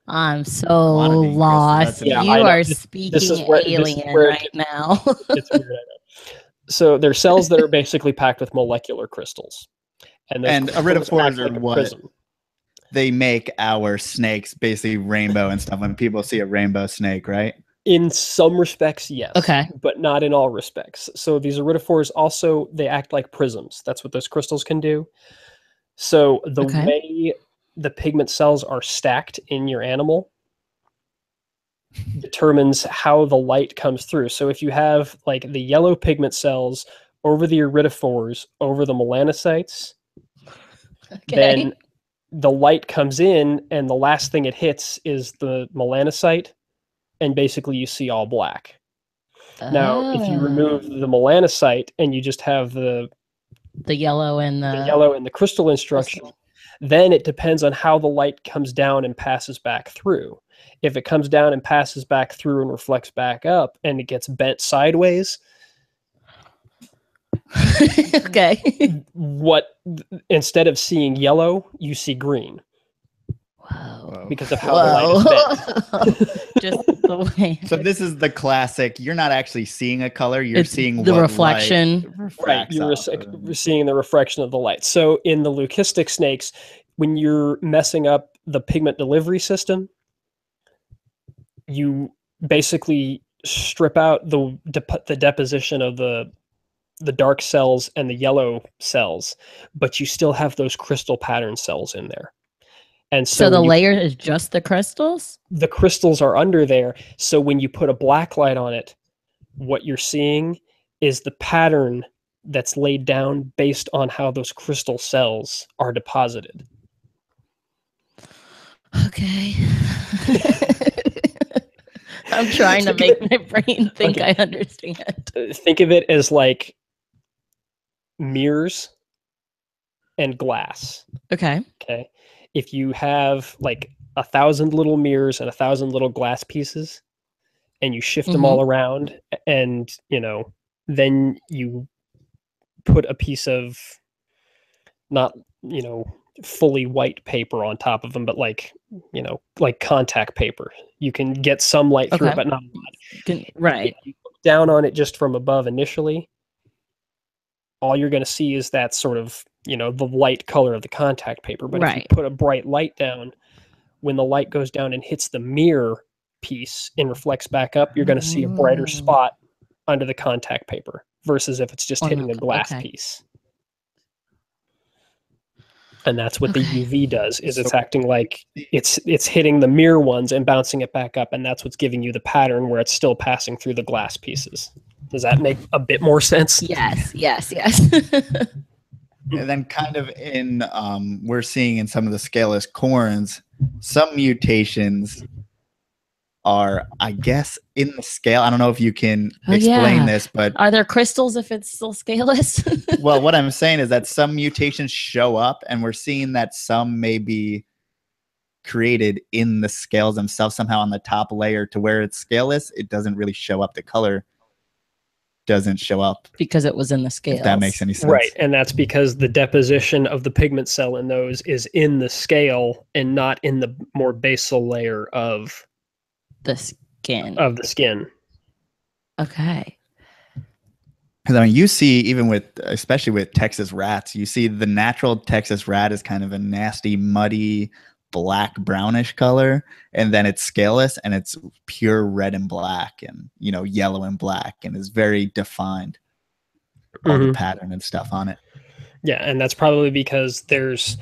I'm so lost. You are speaking alien right now. It's weird, I know. So they're cells that are basically packed with molecular crystals. And iridophores are what? Prism. They make our snakes basically rainbow and stuff when people see a rainbow snake, right? In some respects, yes. Okay. But not in all respects. So these iridophores also, they act like prisms. That's what those crystals can do. So the way the pigment cells are stacked in your animal determines how the light comes through. So if you have like the yellow pigment cells over the iridophores, over the melanocytes, then the light comes in and the last thing it hits is the melanocyte, and basically you see all black. Now, if you remove the melanocyte and you just have the yellow and the crystalline structure, then it depends on how the light comes down and passes back through. If it comes down and passes back through and reflects back up and it gets bent sideways, instead of seeing yellow, you see green. Wow. Because of how the light is bent. Just the way. So this is the classic. You're not actually seeing a color. You're seeing the reflection. Right. You're seeing the reflection of the light. So in the leucistic snakes, when you're messing up the pigment delivery system, you basically strip out the deposition of the dark cells and the yellow cells, but you still have those crystal pattern cells in there. And so the layer is just the crystals? The crystals are under there. So when you put a black light on it, what you're seeing is the pattern that's laid down based on how those crystal cells are deposited. Okay. I'm trying to make my brain think I understand. Think of it as like mirrors and glass. Okay. Okay. If you have like 1,000 little mirrors and 1,000 little glass pieces, and you shift them all around, and then you put a piece of not fully white paper on top of them, but like contact paper. You can get some light through it, but not much. Right. If you look down on it just from above initially, all you're going to see is that sort of the light color of the contact paper. But if you put a bright light down, when the light goes down and hits the mirror piece and reflects back up, you're going to see a brighter spot under the contact paper versus if it's just hitting a glass piece. And that's what the UV does, is it's acting like it's hitting the mirror ones and bouncing it back up, and that's what's giving you the pattern where it's still passing through the glass pieces. Does that make a bit more sense? Yes. And then kind of in, we're seeing in some of the scaleless corns, some mutations are, I guess, in the scale. I don't know if you can explain this, but are there crystals if it's still scaleless? Well, what I'm saying is that some mutations show up, and we're seeing that some may be created in the scales themselves somehow on the top layer, to where it's scaleless. It doesn't really show up. The color doesn't show up because it was in the scales. If that makes any sense. Right, and that's because the deposition of the pigment cell in those is in the scale and not in the more basal layer of the skin. Because Okay. I mean, you see, even especially with Texas rats, you see the natural Texas rat is kind of a nasty, muddy, black brownish color, and then it's scaleless and it's pure red and black, and yellow and black, and is very defined, all the pattern and stuff on it. Yeah, and that's probably because there's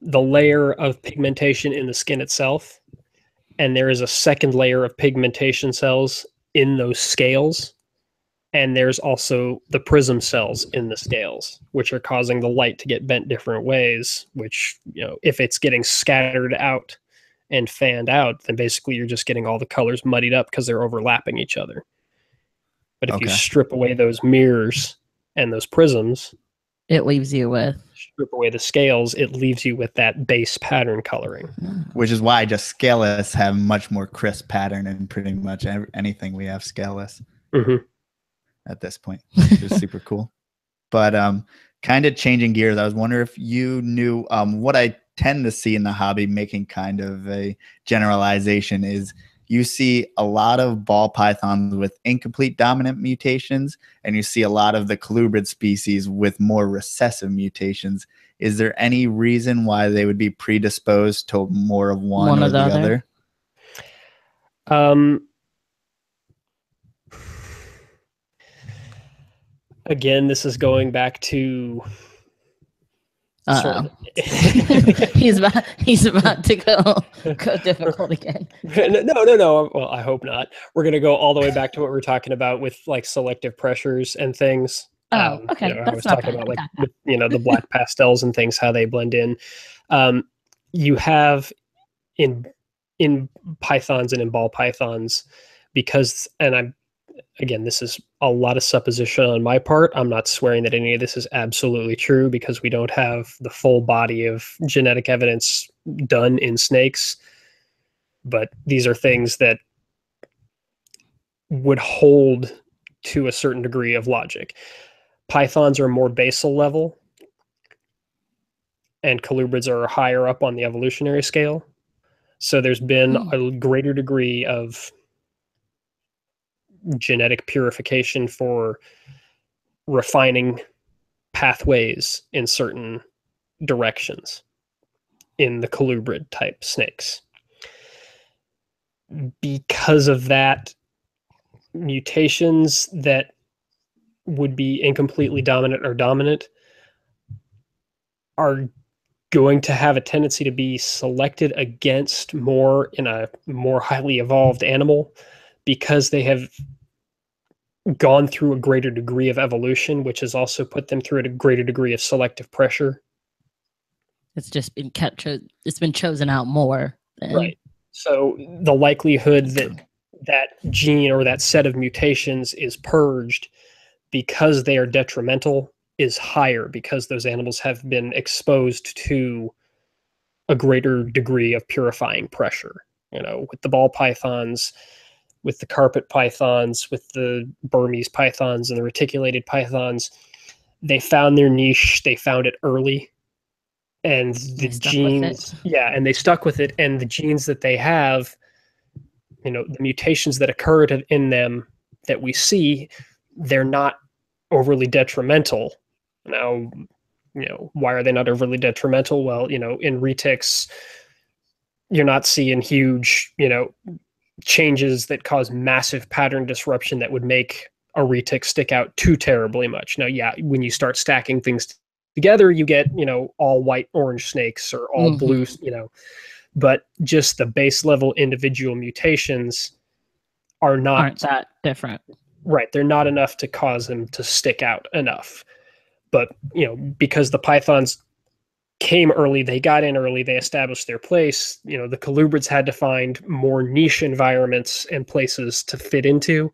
the layer of pigmentation in the skin itself, and there is a second layer of pigmentation cells in those scales, and there's also the prism cells in the scales, which are causing the light to get bent different ways, which, if it's getting scattered out and fanned out, then basically you're just getting all the colors muddied up because they're overlapping each other. But if you strip away those mirrors and those prisms, it leaves you with, strip away the scales, it leaves you with that base pattern coloring. Which is why just scaleless have much more crisp pattern in pretty much anything we have scaleless at this point, which is super cool. But kind of changing gears, I was wondering if you knew what I tend to see in the hobby, making kind of a generalization, is you see a lot of ball pythons with incomplete dominant mutations, and you see a lot of the colubrid species with more recessive mutations. Is there any reason why they would be predisposed to more of one or the other? Again, this is going back to he's about to go difficult again. No. Well, I hope not. We're going to go all the way back to what we were talking about with like selective pressures and things. Okay. I was talking about like the black pastels and things, how they blend in. You have in pythons and in ball pythons, because, and again, this is a lot of supposition on my part. I'm not swearing that any of this is absolutely true, because we don't have the full body of genetic evidence done in snakes. But these are things that would hold to a certain degree of logic. Pythons are more basal level, and colubrids are higher up on the evolutionary scale. So there's been a greater degree of genetic purification for refining pathways in certain directions in the colubrid type snakes. Because of that, mutations that would be incompletely dominant or dominant are going to have a tendency to be selected against more in a more highly evolved animal because they have gone through a greater degree of evolution, which has also put them through a greater degree of selective pressure. It's just been it's been chosen out more. Right. So the likelihood that that gene or that set of mutations is purged because they are detrimental is higher because those animals have been exposed to a greater degree of purifying pressure. You know, with the ball pythons, with the carpet pythons, with the Burmese pythons and the reticulated pythons, they found their niche, they found it early. And the genes, and they stuck with it. And the genes that they have, you know, the mutations that occurred in them that we see, they're not overly detrimental. Now, you know, why are they not overly detrimental? Well, you know, in retics, you're not seeing huge, you know, changes that cause massive pattern disruption that would make a retic stick out too terribly much. Now, yeah, when you start stacking things together, you get, you know, all white orange snakes or all blue, you know, but just the base level individual mutations aren't that different. Right. They're not enough to cause them to stick out enough. But, you know, because the pythons came early, they got in early, they established their place, you know, the colubrids had to find more niche environments and places to fit into.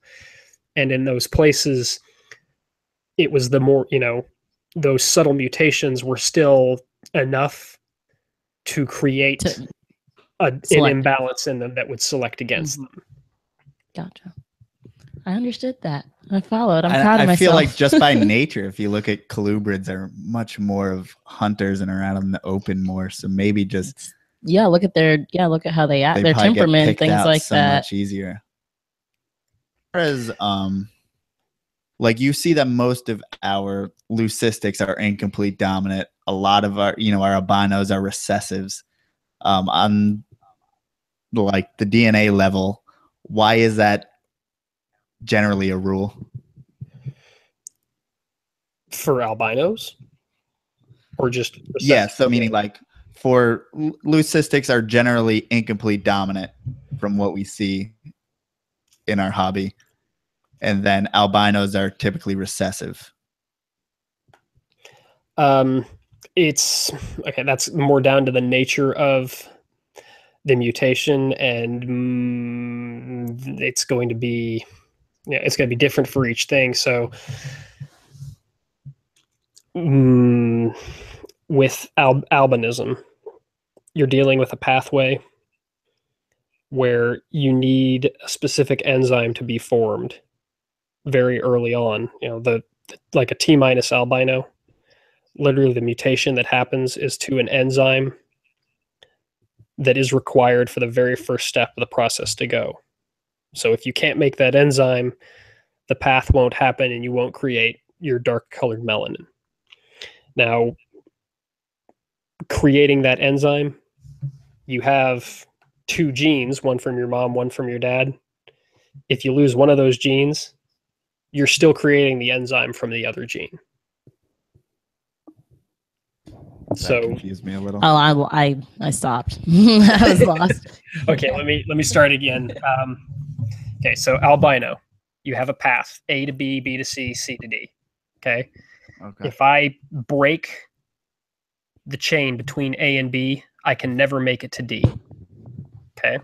And in those places, it was the more, you know, those subtle mutations were still enough to create an imbalance in them that would select against them. Gotcha. I understood that. I followed. I'm proud of myself. I feel like just by nature, if you look at colubrids, are much more of hunters and are out in the open more. So maybe just look at how they act, their temperament, things like so that. Much easier. Whereas, like you see that most of our leucistics are incomplete dominant. A lot of our, you know, our albinos are recessives. On like the DNA level, why is that generally a rule for albinos, or just so meaning like for leucistics are generally incomplete dominant from what we see in our hobby, and then albinos are typically recessive. It's okay, that's more down to the nature of the mutation, and it's going to be it's going to be different for each thing. So with albinism, you're dealing with a pathway where you need a specific enzyme to be formed very early on. You know, like a T- albino, literally the mutation that happens is to an enzyme that is required for the very first step of the process to go. So if you can't make that enzyme, the path won't happen and you won't create your dark colored melanin. Now, creating that enzyme, you have two genes, one from your mom, one from your dad. If you lose one of those genes, you're still creating the enzyme from the other gene. That confused me a little. Oh, I stopped. I was lost. Okay, let me start again. Okay, so albino, you have a path, A to B, B to C, C to D. Okay. If I break the chain between A and B, I can never make it to D. Okay.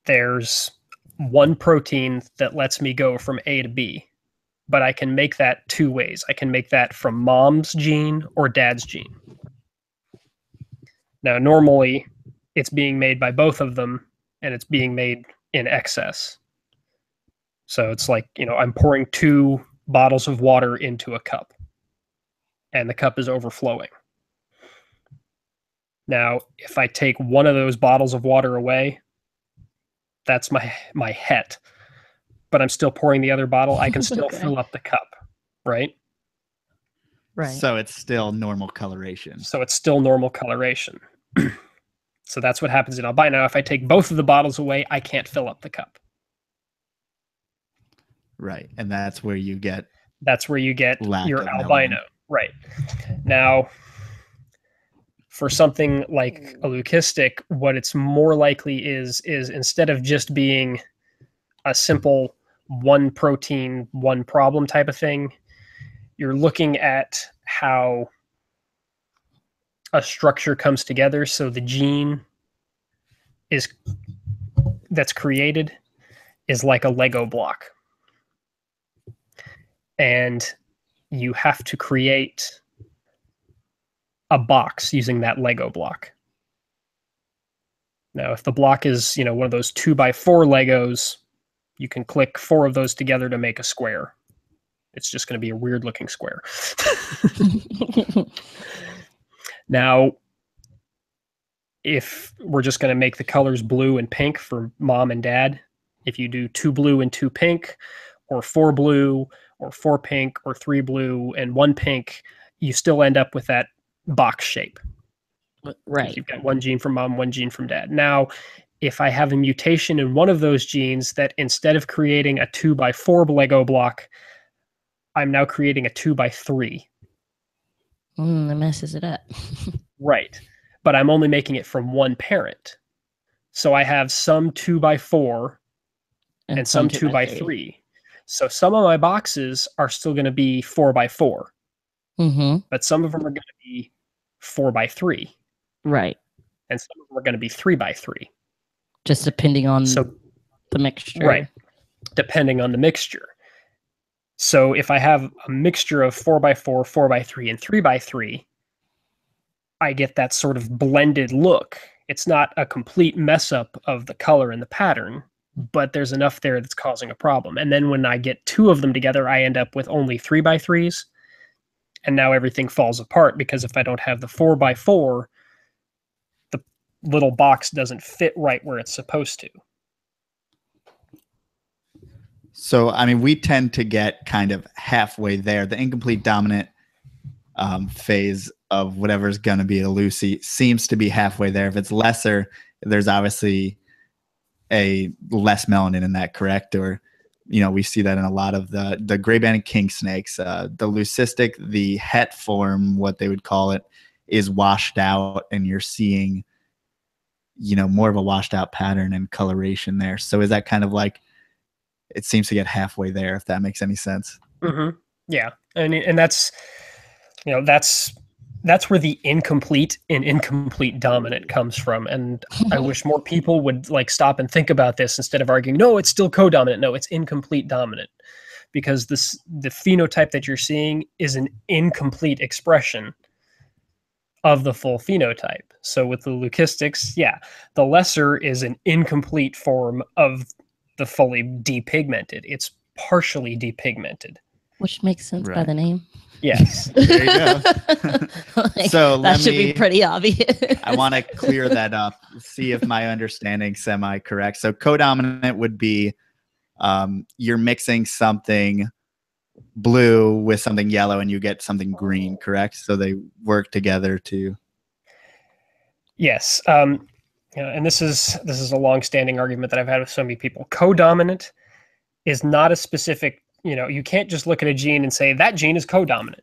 There's one protein that lets me go from A to B, but I can make that two ways. I can make that from mom's gene or dad's gene. Now, normally it's being made by both of them, and it's being made in excess. So it's like, you know, I'm pouring 2 bottles of water into a cup, and the cup is overflowing. Now, if I take one of those bottles of water away, that's my het. But I'm still pouring the other bottle. I can still fill up the cup, right? Right. So it's still normal coloration. So it's still normal coloration. So that's what happens in albino. If I take both of the bottles away, I can't fill up the cup. Right. And that's where you get your albino. Right. Now, for something like a leucistic, what it's more likely is instead of just being a simple one protein, one problem type of thing, you're looking at how a structure comes together. So the gene that's created is like a Lego block. And you have to create a box using that Lego block. Now, if the block is, one of those 2x4 Legos, you can click 4 of those together to make a square. It's just going to be a weird looking square. Now, if we're just going to make the colors blue and pink for mom and dad, if you do 2 blue and 2 pink, or 4 blue, or 4 pink, or 3 blue and 1 pink, you still end up with that box shape. Right. You've got 1 gene from mom, 1 gene from dad. Now, if I have a mutation in one of those genes that instead of creating a 2x4 Lego block, I'm now creating a 2x3. That messes it up. Right. But I'm only making it from one parent. So I have some 2x4 and some 2x3. So some of my boxes are still going to be 4x4. Mm-hmm. But some of them are going to be 4x3. Right. And some of them are going to be 3x3. Just depending on the mixture. Right. Depending on the mixture. So if I have a mixture of 4x4, 4x3, and 3x3, I get that sort of blended look. It's not a complete mess up of the color and the pattern, but there's enough there that's causing a problem. And then when I get 2 of them together, I end up with only 3x3s. And now everything falls apart because if I don't have the 4x4, the little box doesn't fit right where it's supposed to. So, I mean, we tend to get kind of halfway there. The incomplete dominant phase of whatever's going to be a Lucy seems to be halfway there. If it's lesser, there's obviously a less melanin in that, correct? Or, we see that in a lot of the gray-banded king snakes. The leucistic, the het form, what they would call it, is washed out, and you're seeing, more of a washed out pattern and coloration there. So is that kind of like, it seems to get halfway there, if that makes any sense. Mm-hmm. Yeah. And that's, that's where the incomplete and incomplete dominant comes from. And I wish more people would stop and think about this instead of arguing, no, it's still co-dominant. No, it's incomplete dominant, because the phenotype that you're seeing is an incomplete expression of the full phenotype. So with the leucistics, the lesser is an incomplete form of the fully depigmented. It's partially depigmented. Which makes sense by the name. Yes. There you go. So that should be pretty obvious. I want to clear that up, see if my understanding semi-correct. So codominant would be you're mixing something blue with something yellow and you get something green, correct? So they work together to... Yes. And this is a long-standing argument that I've had with so many people. Codominant is not a specific, you can't just look at a gene and say that gene is codominant.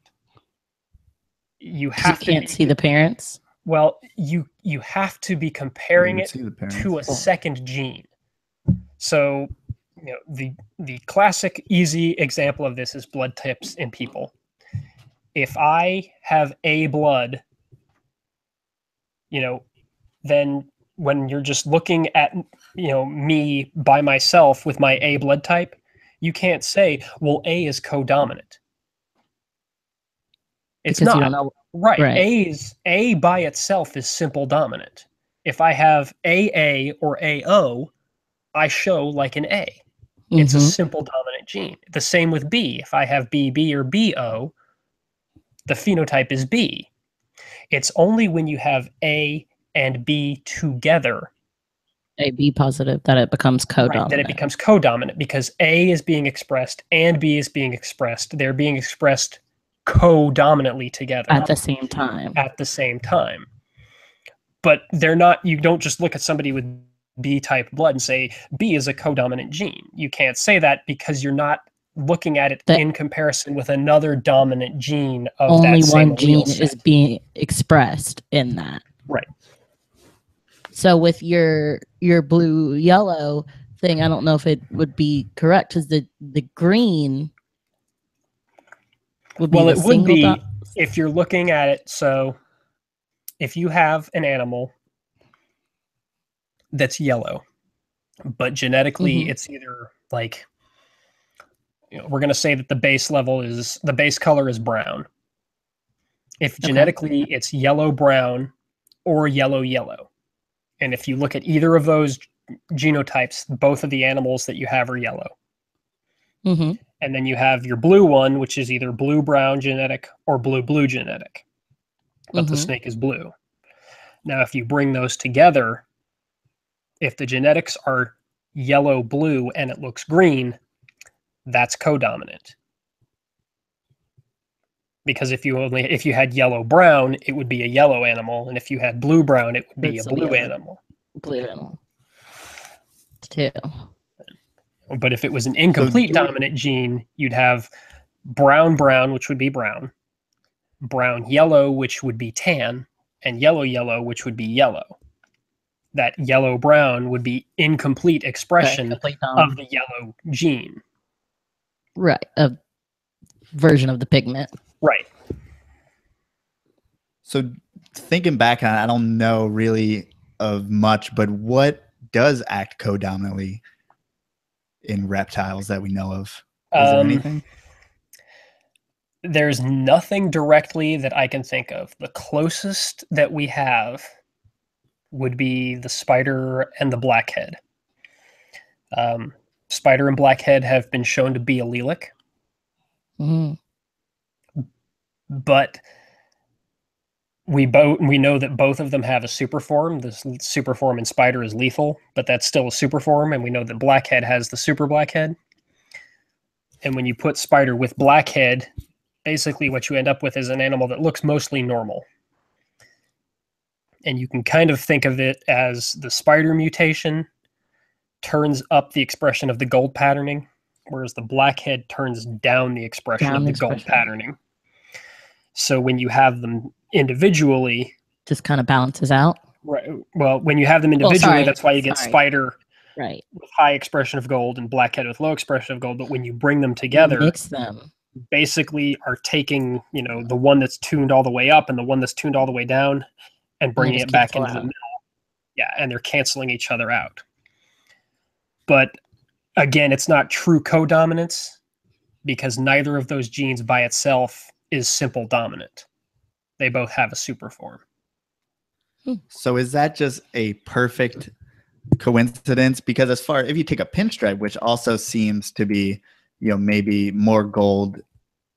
You can't see the parents. Well, you have to be comparing it to a second gene. So, the classic easy example of this is blood types in people. If I have A blood, then when you're just looking at, me by myself with my A blood type, you can't say, well, A is codominant. It's because not. You don't know. Right. A by itself is simple dominant. If I have AA or AO, I show like an A. It's a simple dominant gene. The same with B. If I have BB or BO, the phenotype is B. It's only when you have A and B together, AB positive, that it becomes codominant. Right, that it becomes codominant because A is being expressed and B is being expressed. They're being expressed codominantly together at the same time. but they're not. You don't just look at somebody with B type blood and say B is a codominant gene. You can't say that because you're not looking at it in comparison with another dominant gene of only that same one gene set. is being expressed in that. Right. So with your blue yellow thing, I don't know if it would be correct because the green would be it would be if you're looking at it. So if you have an animal that's yellow, but genetically it's either like, we're going to say that the base color is brown. If genetically it's yellow brown or yellow yellow, and if you look at either of those genotypes, both of the animals that you have are yellow. And then you have your blue one, which is either blue brown genetic or blue blue genetic, but the snake is blue. Now, if you bring those together, if the genetics are yellow blue and it looks green, that's codominant. Because if you had yellow brown, it would be a yellow animal, and if you had blue brown, it would be a blue animal. Blue animal. Too. But if it was an incomplete dominant gene, you'd have brown brown, which would be brown, brown yellow, which would be tan, and yellow yellow, which would be yellow. That yellow brown would be incomplete expression of the yellow gene. Right. A version of the pigment. Right. So thinking back on it, I don't know really of much, but what does act codominantly in reptiles that we know of? Is there anything? There's nothing directly that I can think of. The closest that we have would be the spider and the blackhead. Spider and blackhead have been shown to be allelic. But we know that both of them have a superform. The superform in spider is lethal, but that's still a superform, and we know that blackhead has the super blackhead. And when you put spider with blackhead, basically what you end up with is an animal that looks mostly normal. And you can kind of think of it as the spider mutation turns up the expression of the gold patterning, whereas the blackhead turns down the expression of the gold patterning. So when you have them individually, just kind of balances out. Right. Well, when you have them individually, that's why you get spider with high expression of gold and blackhead with low expression of gold. But when you bring them together, mix them, basically are taking, the one that's tuned all the way up and the one that's tuned all the way down and bringing it back into the middle. Yeah, and they're canceling each other out. But again, it's not true codominance because neither of those genes by itself is simple dominant. They both have a superform. So is that just a perfect coincidence? Because if you take a pinstripe, which also seems to be, maybe more gold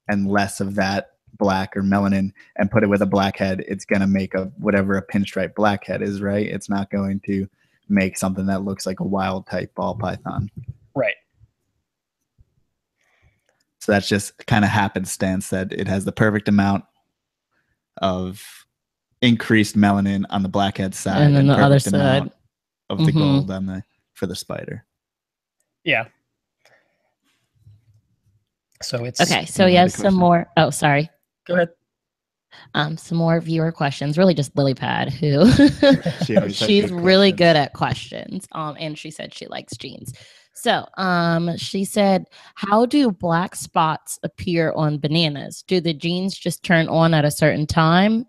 and less of that black or melanin, and put it with a blackhead, it's going to make whatever a pinstripe blackhead is, right? It's not going to make something that looks like a wild type ball python. Right. So that's just kind of happenstance that it has the perfect amount of increased melanin on the blackhead side, and then the other side of the gold for the spider. Yeah. So it's okay. So he has some more. Oh, sorry. Go ahead. Some more viewer questions. Really, just Lily Pad, who she's really good at questions. And she said she likes genes. So, she said, how do black spots appear on bananas? Do the genes just turn on at a certain time?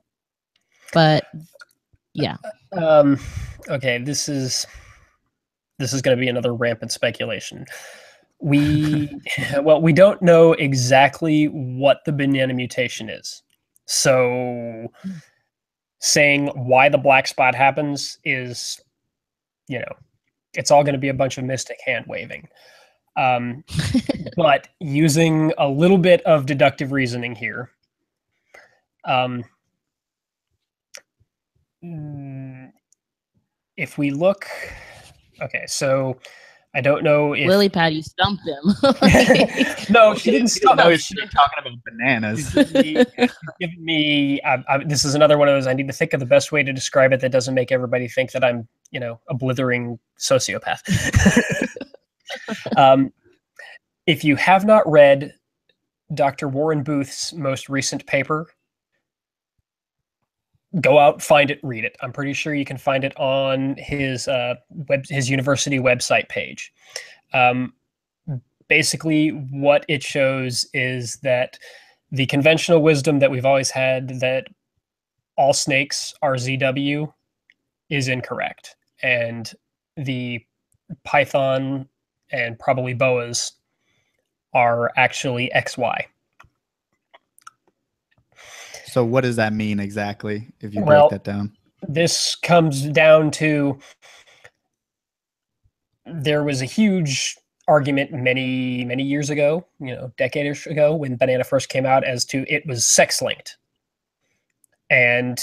But yeah. Okay, this is going to be another rampant speculation. We don't know exactly what the banana mutation is. So saying why the black spot happens is, it's all going to be a bunch of mystic hand waving. But using a little bit of deductive reasoning here, if we look, okay, so I don't know if Lily Pad, you stumped him. No, she didn't stump me. She's talking about bananas. Giving me this is another one of those. I need to think of the best way to describe it that doesn't make everybody think that I'm, a blithering sociopath. If you have not read Dr. Warren Booth's most recent paper, go out, find it, read it. I'm pretty sure you can find it on his university website page. Basically, what it shows is that the conventional wisdom that we've always had, that all snakes are ZW, is incorrect. And the python and probably boas are actually XY. So what does that mean exactly, if you break that down? This comes down to, there was a huge argument many years ago, decades ago, when banana first came out, as to it was sex linked. And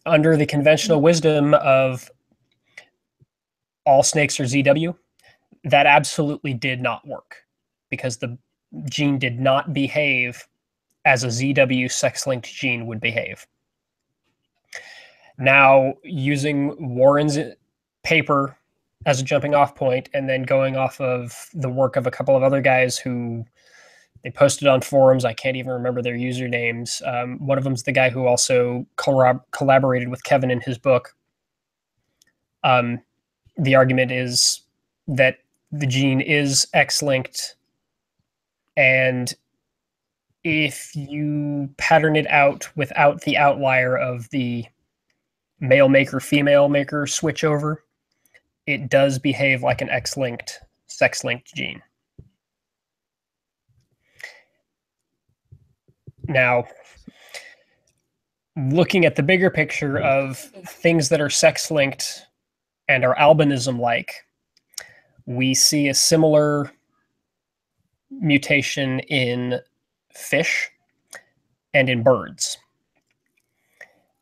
under the conventional wisdom of all snakes are ZW, that absolutely did not work, because the gene did not behave as a ZW sex-linked gene would behave. Now, using Warren's paper as a jumping off point, and then going off of the work of a couple of other guys who they posted on forums, I can't even remember their usernames. One of them's the guy who also collaborated with Kevin in his book. The argument is that the gene is X-linked, and if you pattern it out without the outlier of the male maker, female maker switchover, it does behave like an X-linked, sex-linked gene. Now, looking at the bigger picture of things that are sex-linked and are albinism-like, we see a similar mutation in fish and in birds.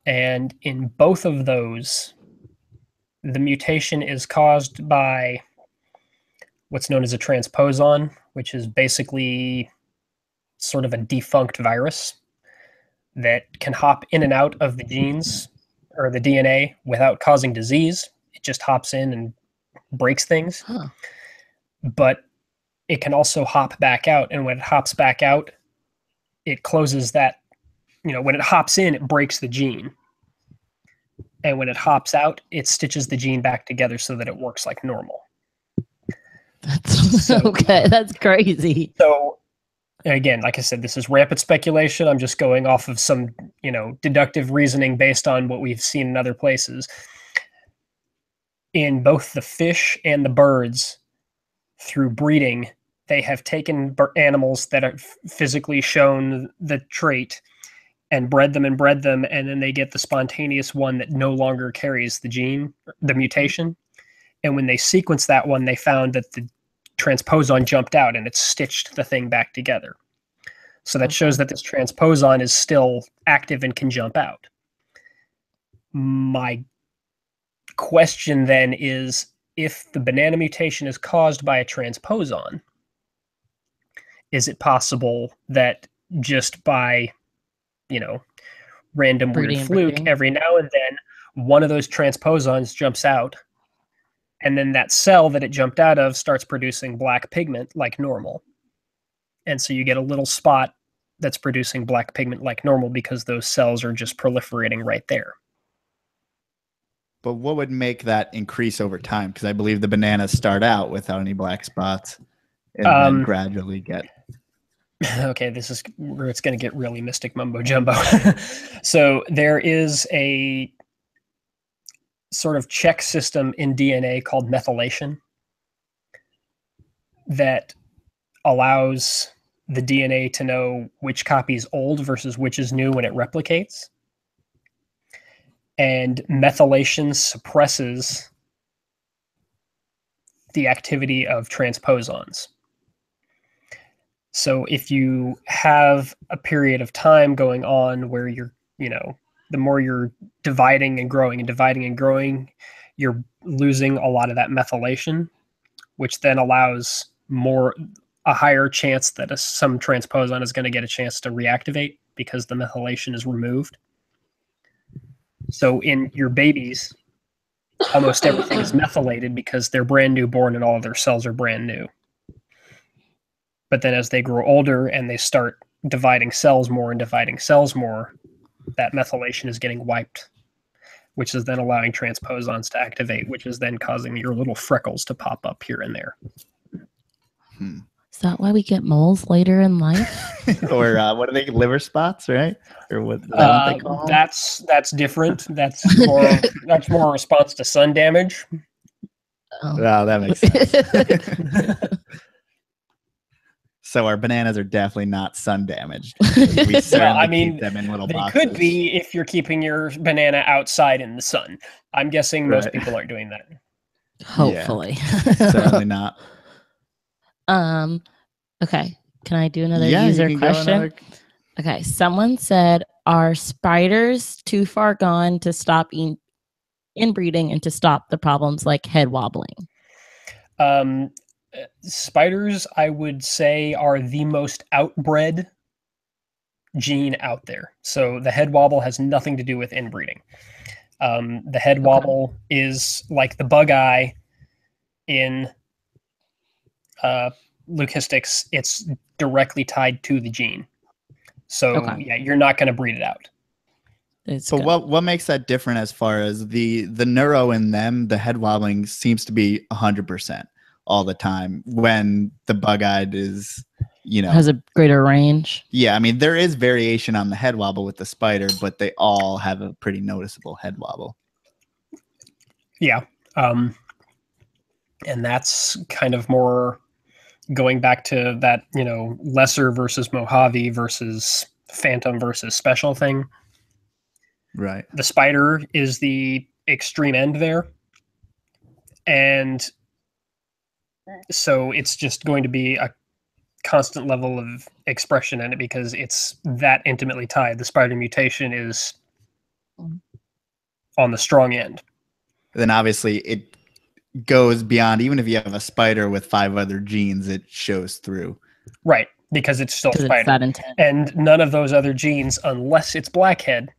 And in both of those, the mutation is caused by what's known as a transposon, which is basically sort of a defunct virus that can hop in and out of the genes or the DNA without causing disease. It just hops in and breaks things. Huh. But it can also hop back out. And when it hops back out, it closes that, when it hops in, it breaks the gene. And when it hops out, it stitches the gene back together so that it works like normal. That's okay. That's crazy. So again, like I said, this is rampant speculation. I'm just going off of some, deductive reasoning based on what we've seen in other places. In both the fish and the birds, through breeding, they have taken animals that are physically shown the trait and bred them, and then they get the spontaneous one that no longer carries the gene, the mutation. And when they sequenced that one, they found that the transposon jumped out and it stitched the thing back together. So that shows that this transposon is still active and can jump out. My question then is, if the banana mutation is caused by a transposon, is it possible that just by, random weird fluke, every now and then, one of those transposons jumps out, and then that cell that it jumped out of starts producing black pigment like normal. And so you get a little spot that's producing black pigment like normal because those cells are just proliferating right there. But what would make that increase over time? Because I believe the bananas start out without any black spots and then gradually get... Okay, this is where it's going to get really mystic mumbo jumbo. So there is a sort of check system in DNA called methylation that allows the DNA to know which copy is old versus which is new when it replicates. And methylation suppresses the activity of transposons. So if you have a period of time going on where you're, the more you're dividing and growing, you're losing a lot of that methylation. which then allows a higher chance that some transposon is going to get a chance to reactivate because the methylation is removed. So in your babies, almost everything is methylated because they're brand new born and all of their cells are brand new. But then as they grow older and they start dividing cells more and dividing cells more, that methylation is getting wiped, which is then allowing transposons to activate, which is then causing your little freckles to pop up here and there. Is that why we get moles later in life? Or what are they? Liver spots, right? Or what they call them? That's different. That's more a response to sun damage. Oh, that makes sense. So our bananas are definitely not sun damaged. We certainly keep them in little boxes. They could be if you're keeping your banana outside in the sun. I'm guessing most people aren't doing that. Hopefully. Yeah, certainly not. Okay. Can I do another user question? Okay. Someone said, are spiders too far gone to stop inbreeding and to stop the problems like head wobbling? Spiders, I would say, are the most outbred gene out there. So the head wobble has nothing to do with inbreeding. The head wobble is like the bug eye in leucistics. It's directly tied to the gene. So yeah, you're not going to breed it out. So what makes that different as far as the neuro in them, the head wobbling seems to be 100% all the time, when the bug-eyed is, has a greater range. Yeah, I mean, there is variation on the head wobble with the spider, but they all have a pretty noticeable head wobble. Yeah. And that's kind of more going back to that, lesser versus Mojave versus phantom versus special thing. Right. The spider is the extreme end there. And so it's just going to be a constant level of expression in it because it's that intimately tied. The spider mutation is on the strong end. Then obviously it goes beyond, even if you have a spider with 5 other genes, it shows through. Right, because it's still spider. And none of those other genes, unless it's blackhead,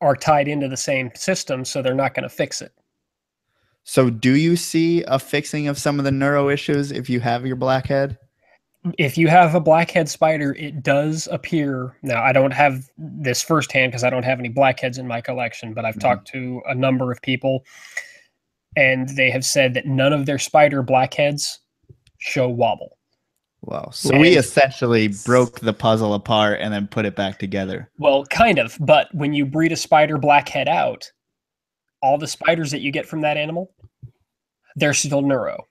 are tied into the same system, so they're not going to fix it. So do you see a fixing of some of the neuro issues if you have your blackhead? If you have a blackhead spider, it does appear. Now, I don't have this firsthand because I don't have any blackheads in my collection, but I've talked to a number of people, and they have said that none of their spider blackheads show wobble. Wow. So we essentially broke the puzzle apart and then put it back together. Well, kind of. But when you breed a spider blackhead out, all the spiders that you get from that animal, they're still neuro.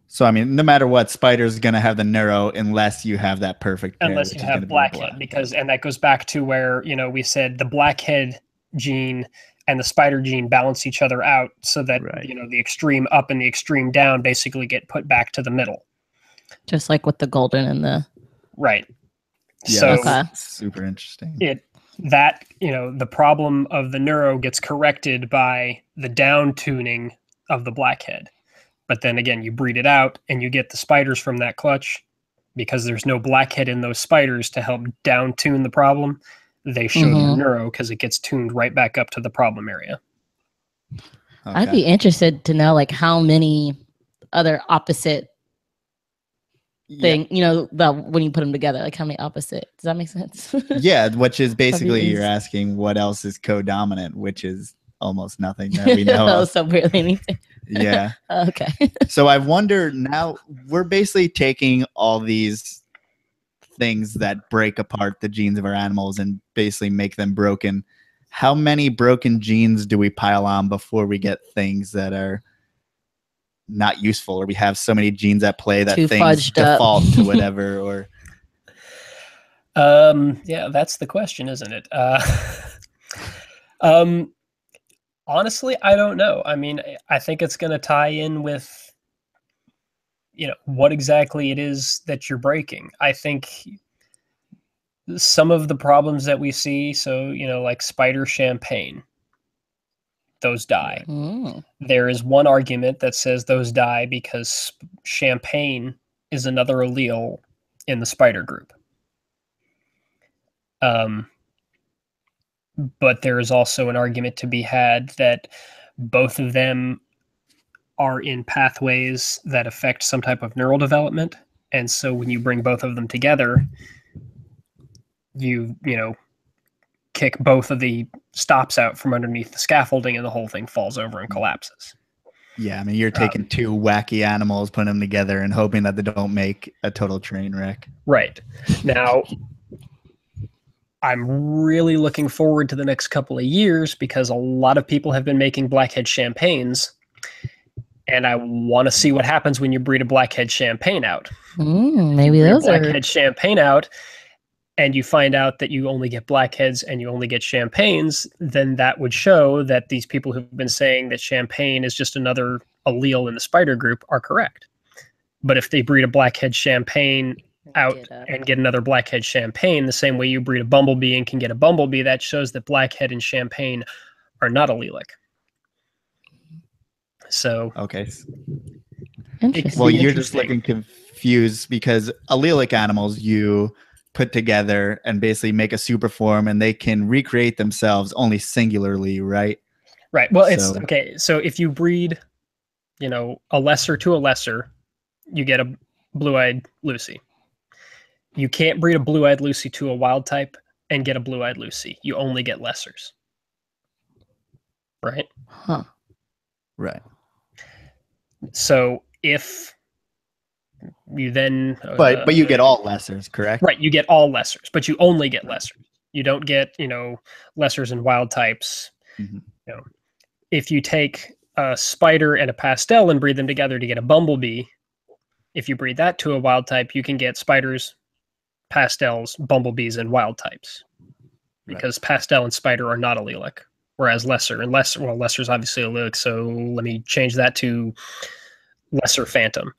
So, I mean, no matter what, spider's going to have the neuro unless you have that perfect pair. Unless you have blackhead, and that goes back to where, we said the blackhead gene and the spider gene balance each other out so that, the extreme up and the extreme down basically get put back to the middle. Just like with the golden and the... Right. Yeah, so super interesting. The problem of the neuro gets corrected by the down tuning of the blackhead. But then again, you breed it out and you get the spiders from that clutch because there's no blackhead in those spiders to help down tune the problem. They show the neuro because it gets tuned right back up to the problem area. Okay. I'd be interested to know how many other opposite thing, when you put them together, how many opposite. Does that make sense? Yeah, which is basically you're asking what else is co-dominant, which is almost nothing that we know of. So barely anything. Yeah. Okay. So I wonder now, we're basically taking all these things that break apart the genes of our animals and basically make them broken. How many broken genes do we pile on before we get things that are not useful, or we have so many genes at play that things default to whatever? Or yeah, that's the question, isn't it? Honestly, I don't know. I mean, I think it's going to tie in with, what exactly it is that you're breaking. I think some of the problems that we see, so, like spider champagne, those die. There is one argument that says those die because champagne is another allele in the spider group. But there is also an argument to be had that both of them are in pathways that affect some type of neural development. And so when you bring both of them together, you kick both of the stops out from underneath the scaffolding and the whole thing falls over and collapses. Yeah, I mean, you're taking two wacky animals, putting them together and hoping that they don't make a total train wreck. Right. Now, I'm really looking forward to the next couple of years because a lot of people have been making blackhead champagnes, and I want to see what happens when you breed a blackhead champagne out. Maybe those are blackhead champagne out, and you find out that you only get blackheads and you only get champagnes. Then that would show that these people who've been saying that champagne is just another allele in the spider group are correct. But if they breed a blackhead champagne out and get another blackhead champagne, the same way you breed a bumblebee and can get a bumblebee, that shows that blackhead and champagne are not allelic. So okay. Interesting. You're just looking confused because allelic animals you put together and basically make a superform, and they can recreate themselves only singularly, right? Right. Well, it's okay. So if you breed, a lesser to a lesser, you get a blue-eyed Lucy. You can't breed a blue-eyed Lucy to a wild type and get a blue-eyed Lucy. You only get lessers. Right? Huh. Right. So if you then... But you get all lessers, correct? Right, you get all lessers, but you only get lessers. You don't get, lessers and wild types. Mm-hmm. If you take a spider and a pastel and breed them together to get a bumblebee, if you breed that to a wild type, you can get spiders, pastels, bumblebees, and wild types. Because pastel and spider are not allelic, whereas lesser is obviously allelic, so let me change that to lesser phantom.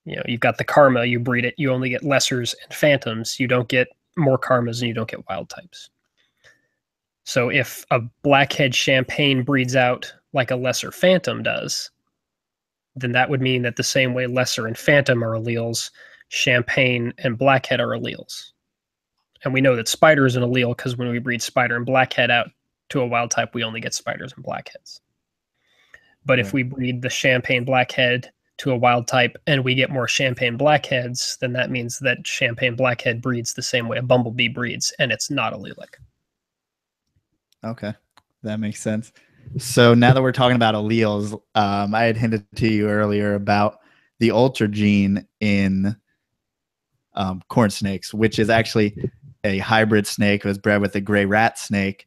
You've got the karma, you breed it, you only get lessers and phantoms, you don't get more karmas, and you don't get wild types. So if a blackhead champagne breeds out like a lesser phantom does, then that would mean that the same way lesser and phantom are alleles, champagne and blackhead are alleles. And we know that spider is an allele because when we breed spider and blackhead out to a wild type, we only get spiders and blackheads. But if we breed the champagne blackhead to a wild type and we get more champagne blackheads, then that means that champagne blackhead breeds the same way a bumblebee breeds, and it's not allelic. Okay, that makes sense. So now that we're talking about alleles, I had hinted to you earlier about the ultra gene in corn snakes, which is actually a hybrid snake. It was bred with a gray rat snake,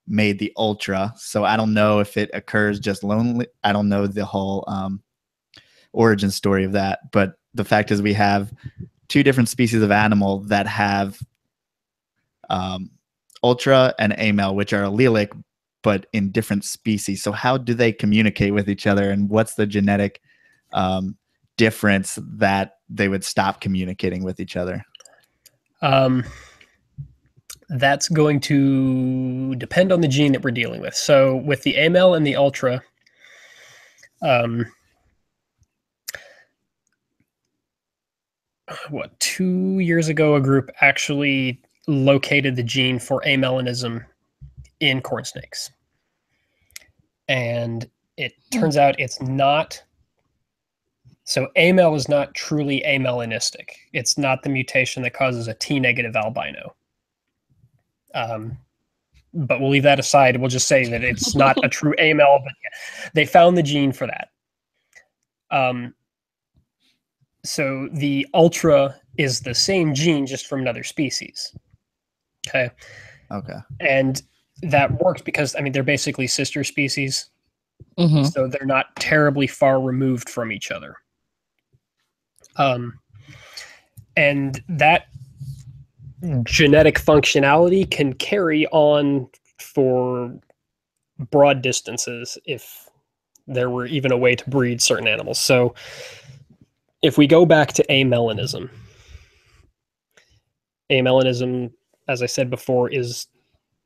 made the ultra. So I don't know if it occurs just lonely. I don't know the whole origin story of that. But the fact is we have two different species of animal that have ultra and amel, which are allelic, but in different species. So how do they communicate with each other, and what's the genetic difference that they would stop communicating with each other? That's going to depend on the gene that we're dealing with. So with the amel and the ultra, 2 years ago, a group actually located the gene for amelanism in corn snakes. And it turns out it's not. So amel is not truly amelanistic. It's not the mutation that causes a T-negative albino. But we'll leave that aside. We'll just say that it's not a true amel, but yeah, they found the gene for that. So the ultra is the same gene, just from another species. Okay. And that works because, they're basically sister species. Mm-hmm. So they're not terribly far removed from each other. And that genetic functionality can carry on for broad distances if there were even a way to breed certain animals. So if we go back to amelanism, as I said before, is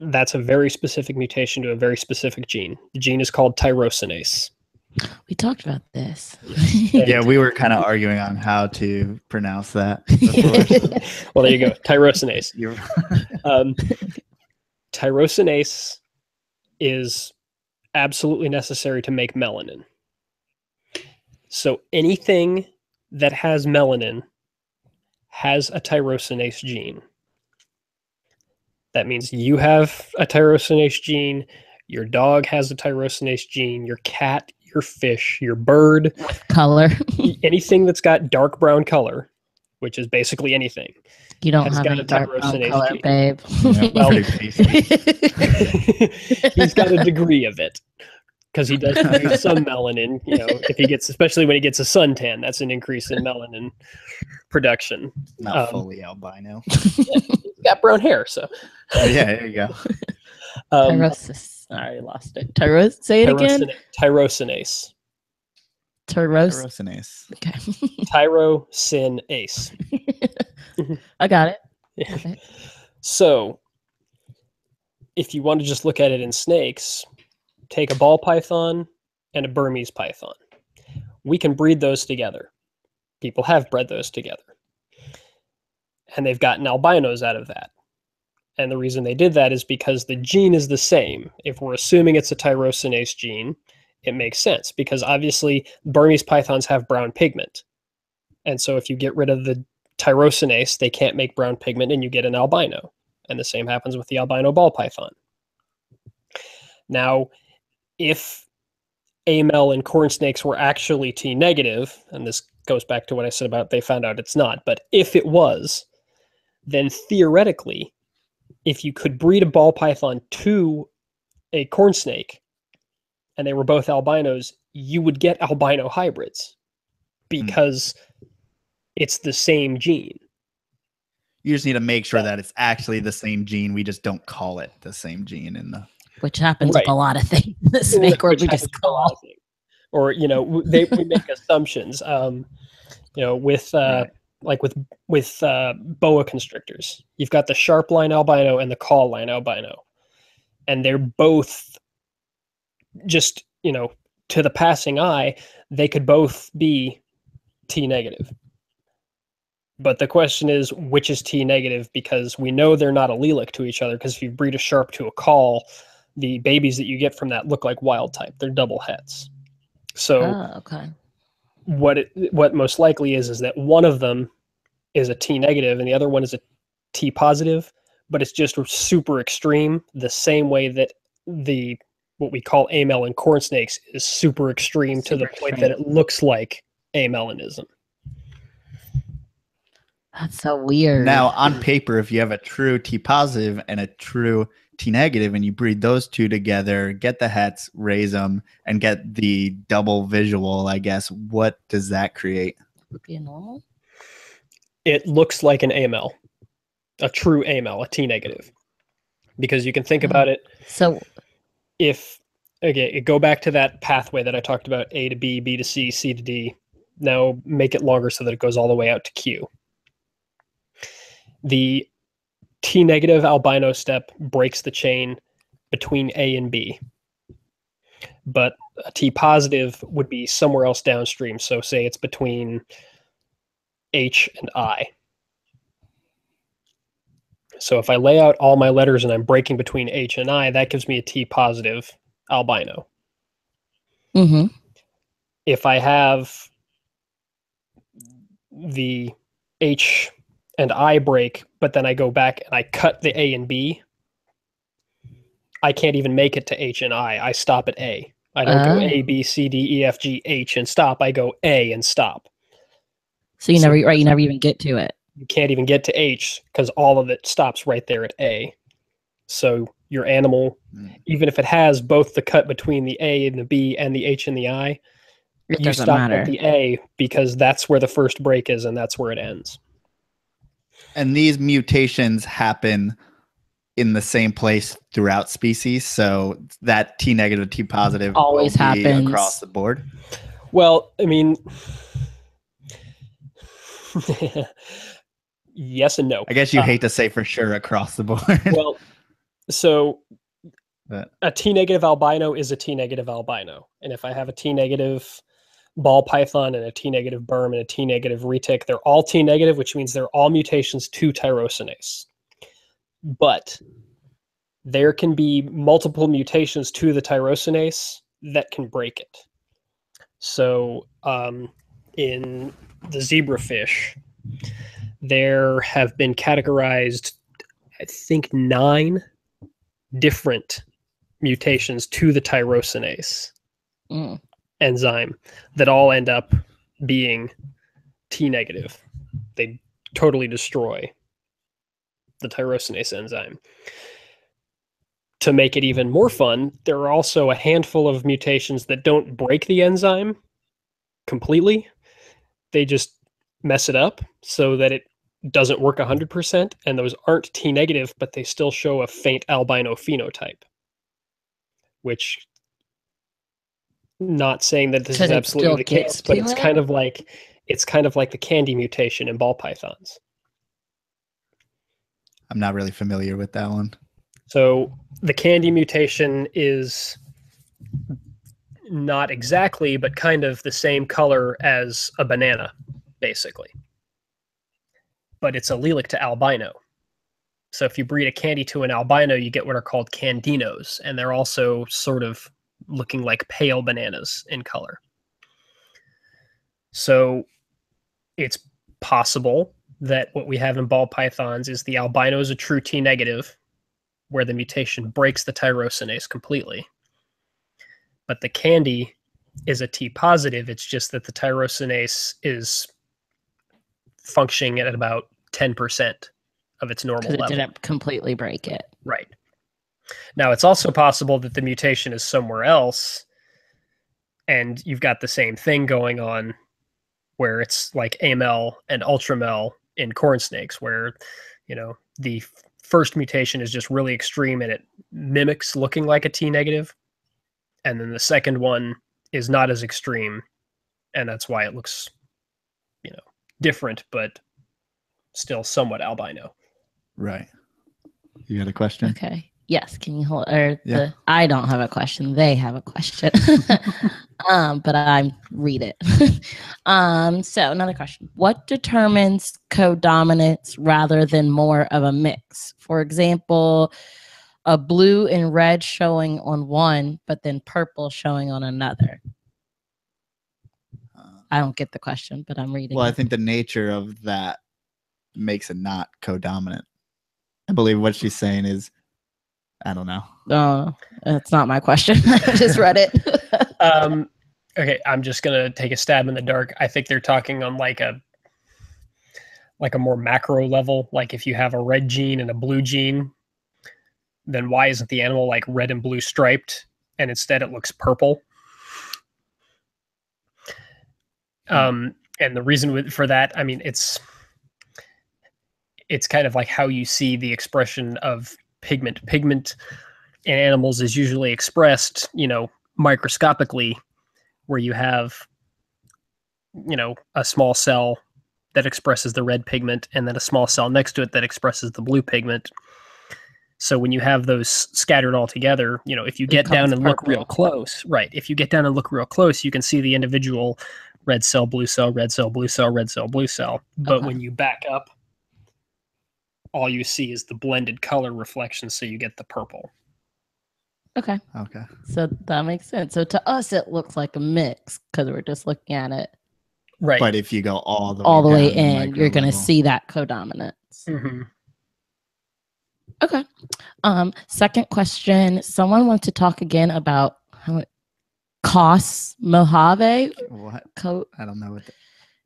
That's a very specific mutation to a very specific gene. The gene is called tyrosinase. We talked about this. Yeah, we were kind of arguing on how to pronounce that. Well, there you go. Tyrosinase. Tyrosinase is absolutely necessary to make melanin. So anything that has melanin has a tyrosinase gene. That means you have a tyrosinase gene, your dog has a tyrosinase gene, your cat, your fish, your bird. Color. Anything that's got dark brown color, which is basically anything. You don't have any dark brown color, gene. babe. Yeah, well, he's got a degree of it. Because he does produce some melanin, if he gets, especially when he gets a suntan, that's an increase in melanin production. Not fully albino. Yeah, he's got brown hair, so. Yeah, there you go. Tyrosis. I lost it. Say it again. Tyrosinase. Tyrosinase. Okay. Tyrosinase. I got it. Okay. So, if you want to just look at it in snakes, take a ball python and a Burmese python. We can breed those together. People have bred those together. And they've gotten albinos out of that. And the reason they did that is because the gene is the same. If we're assuming it's a tyrosinase gene, it makes sense because obviously Burmese pythons have brown pigment. And so if you get rid of the tyrosinase, they can't make brown pigment and you get an albino. And the same happens with the albino ball python. Now, if AML and corn snakes were actually T negative, and this goes back to what I said about they found out it's not, but if it was, then theoretically, if you could breed a ball python to a corn snake, and they were both albinos, you would get albino hybrids because it's the same gene. You just need to make sure that it's actually the same gene. We just don't call it the same gene in the... Which happens with a lot of things. The snake world we just call. Or, we make assumptions. With like with boa constrictors, you've got the sharp line albino and the caul line albino, and they're both just to the passing eye, they could both be T negative. But the question is, which is T negative? Because we know they're not allelic to each other. Because if you breed a sharp to a caul, the babies that you get from that look like wild type. They're double hets. So what most likely is that one of them is a T negative and the other one is a T positive, but it's just super extreme, the same way that what we call amel in corn snakes is super extreme to the point that it looks like amelanism. That's so weird. Now, on paper, if you have a true T positive and a true T negative and you breed those two together, get the hets, raise them, and get the double visual, I guess, what does that create? Would be a normal? It looks like an AML, a true AML, a T negative. Because you can think about it. So go back to that pathway that I talked about, A to B, B to C, C to D. Now make it longer so that it goes all the way out to Q. The T negative albino step breaks the chain between A and B. But a T positive would be somewhere else downstream. So say it's between H and I. So if I lay out all my letters and I'm breaking between H and I, that gives me a T positive albino. Mm-hmm. If I have the H and I break, but then I go back and I cut the A and B, I can't even make it to H and I. I stop at A. I don't go A, B, C, D, E, F, G, H and stop. I go A and stop. So you never even get to it. You can't even get to H because all of it stops right there at A. So your animal, even if it has both the cut between the A and the B and the H and the I, you stop at the A because that's where the first break is and that's where it ends. And these mutations happen in the same place throughout species, so that T negative, T positive always happens across the board. Well, I mean, yes and no. I guess you hate to say for sure across the board. Well, So a T-negative albino is a T-negative albino. And if I have a T-negative ball python and a T-negative berm and a T-negative retic, they're all T-negative, which means they're all mutations to tyrosinase. But there can be multiple mutations to the tyrosinase that can break it. So in the zebrafish, there have been categorized, I think, 9 different mutations to the tyrosinase enzyme that all end up being T-negative. They totally destroy the tyrosinase enzyme. To make it even more fun, there are also a handful of mutations that don't break the enzyme completely. They just mess it up so that it doesn't work 100%, and those aren't T-negative, but they still show a faint albino phenotype. Which, not saying that this is absolutely the case, but it's kind of like the candy mutation in ball pythons. I'm not really familiar with that one. So the candy mutation is not exactly, but kind of the same color as a banana, basically. But it's allelic to albino. So if you breed a candy to an albino, you get what are called candinos, and they're also sort of looking like pale bananas in color. So it's possible that what we have in ball pythons is the albino is a true T-negative, where the mutation breaks the tyrosinase completely. But the candy is a T-positive. It's just that the tyrosinase is functioning at about 10% of its normal level. It didn't completely break it. Right. Now, it's also possible that the mutation is somewhere else, and you've got the same thing going on where it's like AML and ultramel in corn snakes, where, the first mutation is just really extreme and it mimics looking like a T-negative. And then the second one is not as extreme, and that's why it looks, different, but still somewhat albino. Right. You got a question? Okay. Yes. Can you hold? I don't have a question. They have a question. But I read it. So another question: what determines codominance rather than more of a mix? For example, a blue and red showing on one, but then purple showing on another. I don't get the question, but I'm reading. Well, I think the nature of that makes it not codominant. I believe what she's saying is, I don't know. No, that's not my question. I just read it. Okay, I'm just gonna take a stab in the dark. I think they're talking on like a more macro level. Like if you have a red gene and a blue gene, then why isn't the animal like red and blue striped, and instead it looks purple? And the reason for that, I mean, it's kind of like how you see the expression of pigment. Pigment in animals is usually expressed, microscopically, where you have, a small cell that expresses the red pigment and then a small cell next to it that expresses the blue pigment. So when you have those scattered all together, if you get down and look real close, right? If you get down and look real close, you can see the individual red cell, blue cell, red cell, blue cell, red cell, blue cell. But when you back up, all you see is the blended color reflection, so you get the purple. Okay. So that makes sense. So to us, it looks like a mix because we're just looking at it. Right. But if you go all the way in, you're going to see that codominance. Mm-hmm. Okay. Second question. Someone wants to talk again about Cos Mojave. What? I don't know what.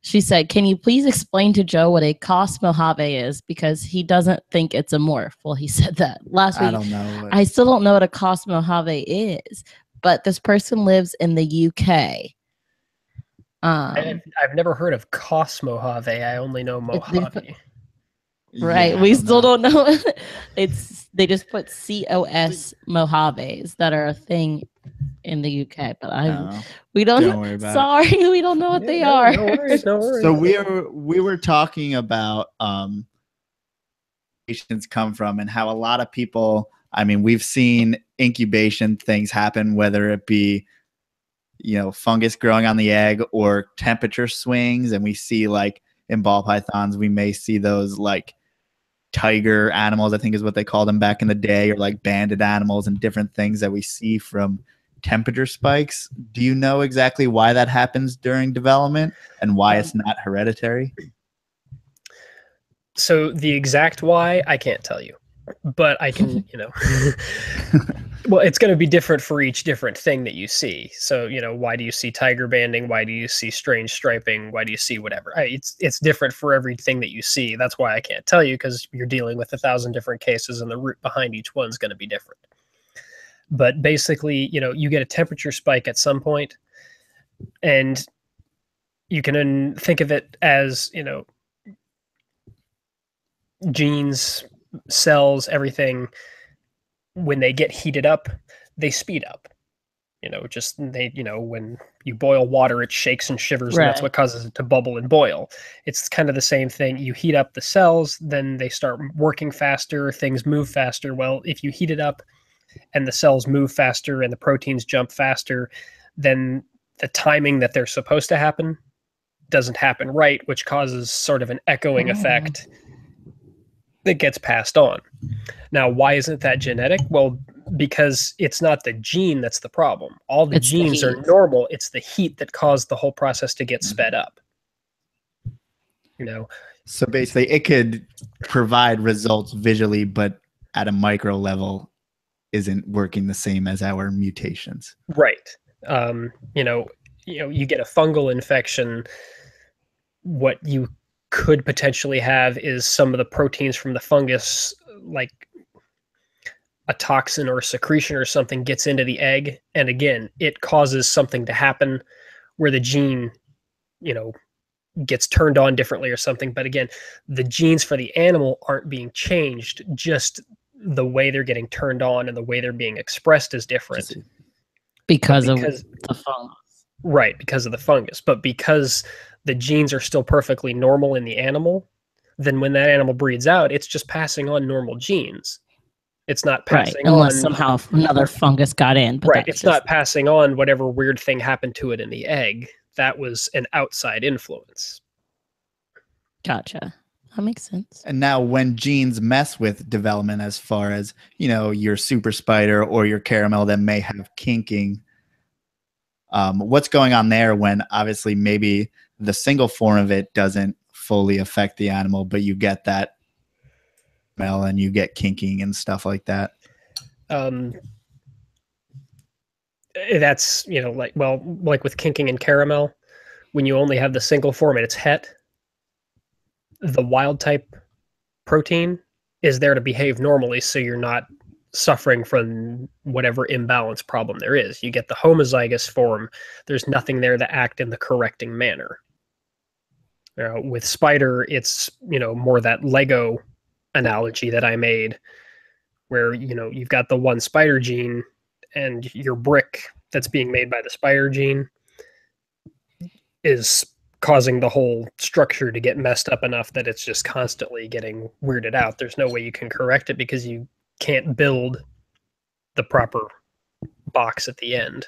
She said, "Can you please explain to Joe what a Cos Mojave is? Because he doesn't think it's a morph." Well, he said that last week. I don't know. I still don't know what a Cos Mojave is, but this person lives in the UK. I've never heard of Cos Mojave. I only know Mojave. Right. Yeah, We still don't know. They just put COS Mojaves that are a thing in the UK, but we don't worry about it. We don't know what they are. No worries. So we were talking about mutations come from and how a lot of people I mean, we've seen incubation things happen, whether it be, fungus growing on the egg or temperature swings. And we see, like, in ball pythons, we may see those, like, tiger animals, I think is what they called them back in the day, or like banded animals and different things that we see from temperature spikes. Do you know exactly why that happens during development and why it's not hereditary? So the exact why, I can't tell you, but I can, well, it's going to be different for each different thing that you see. So, why do you see tiger banding? Why do you see strange striping? Why do you see whatever? It's different for everything that you see. That's why I can't tell you, because you're dealing with 1,000 different cases and the root behind each one's going to be different. But basically, you get a temperature spike at some point, and you can think of it as, genes, cells, everything, when they get heated up, they speed up. When you boil water, it shakes and shivers, and that's what causes it to bubble and boil. It's kind of the same thing. You heat up the cells, then they start working faster, things move faster. Well, if you heat it up and the cells move faster and the proteins jump faster, then the timing that they're supposed to happen doesn't happen right, which causes sort of an echoing effect that gets passed on. Now, why isn't that genetic? Well, because it's not the gene that's the problem. All the genes are normal. It's the heat that caused the whole process to get sped up. So basically, it could provide results visually, but at a micro level, isn't working the same as our mutations. Right. You get a fungal infection. What you could potentially have is some of the proteins from the fungus, like a toxin or a secretion or something, gets into the egg, and again, it causes something to happen where the gene, gets turned on differently or something. But again, the genes for the animal aren't being changed, just the way they're getting turned on and the way they're being expressed is different. Because of the fungus. Right, because of the fungus. But because the genes are still perfectly normal in the animal, then when that animal breeds out, it's just passing on normal genes. It's not passing on... Unless somehow another fungus got in. But it's not passing on whatever weird thing happened to it in the egg. That was an outside influence. Gotcha. That makes sense. And now when genes mess with development, as far as, your super spider or your caramel that may have kinking, what's going on there when obviously maybe the single form of it doesn't fully affect the animal, but you get that smell and you get kinking and stuff like that? That's, like with kinking and caramel, when you only have the single form and it's het, the wild type protein is there to behave normally, so you're not suffering from whatever imbalance problem there is. You get the homozygous form, there's nothing there to act in the correcting manner. With spider, it's, more that Lego analogy that I made, where, you've got the one spider gene and your brick that's being made by the spider gene is causing the whole structure to get messed up enough that it's just constantly getting weirded out. There's no way you can correct it because you can't build the proper box at the end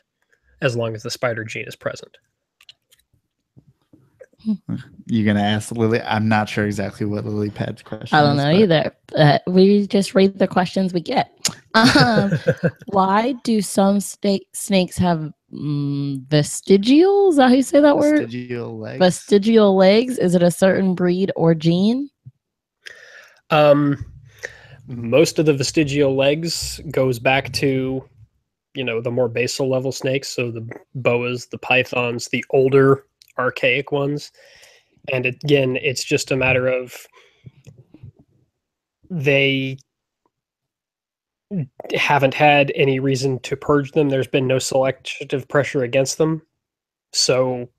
as long as the spider gene is present. You're going to ask Lily? I'm not sure exactly what Lily Pad's question is. I don't know either. We just read the questions we get. Why do some snakes have vestigial? Is that how you say that word? Vestigial legs. Vestigial legs. Is it a certain breed or gene? Most of the vestigial legs goes back to, the more basal level snakes. So the boas, the pythons, the older archaic ones. And again, it's just a matter of they haven't had any reason to purge them. There's been no selective pressure against them. So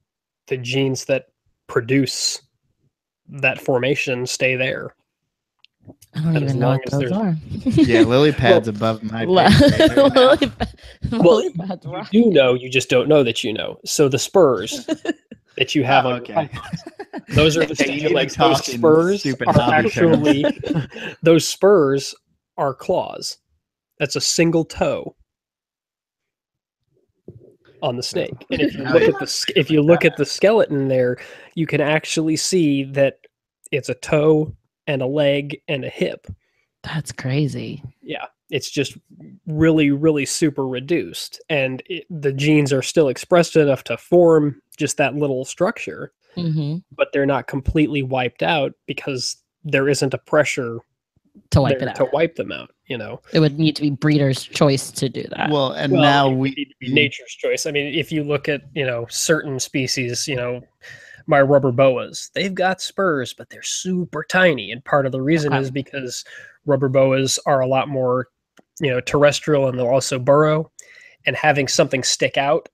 the genes that produce that formation stay there. I don't even know what those are. Yeah, lily pads above my Well, you do know, you just don't know that you know. So the spurs that you have on your those are vestigial legs. Those spurs are actually those spurs are claws. That's a single toe on the snake. And if you look at the skeleton there, you can actually see that it's a toe and a leg and a hip. That's crazy. Yeah, it's just really, really super reduced, and the genes are still expressed enough to form just that little structure, but they're not completely wiped out because there isn't a pressure to wipe it out. To wipe them out. You know, it would need to be breeder's choice to do that. Now we need to be nature's choice. I mean, if you look at certain species, my rubber boas, they've got spurs, but they're super tiny, and part of the reason is because rubber boas are a lot more, terrestrial, and they'll also burrow, and having something stick out,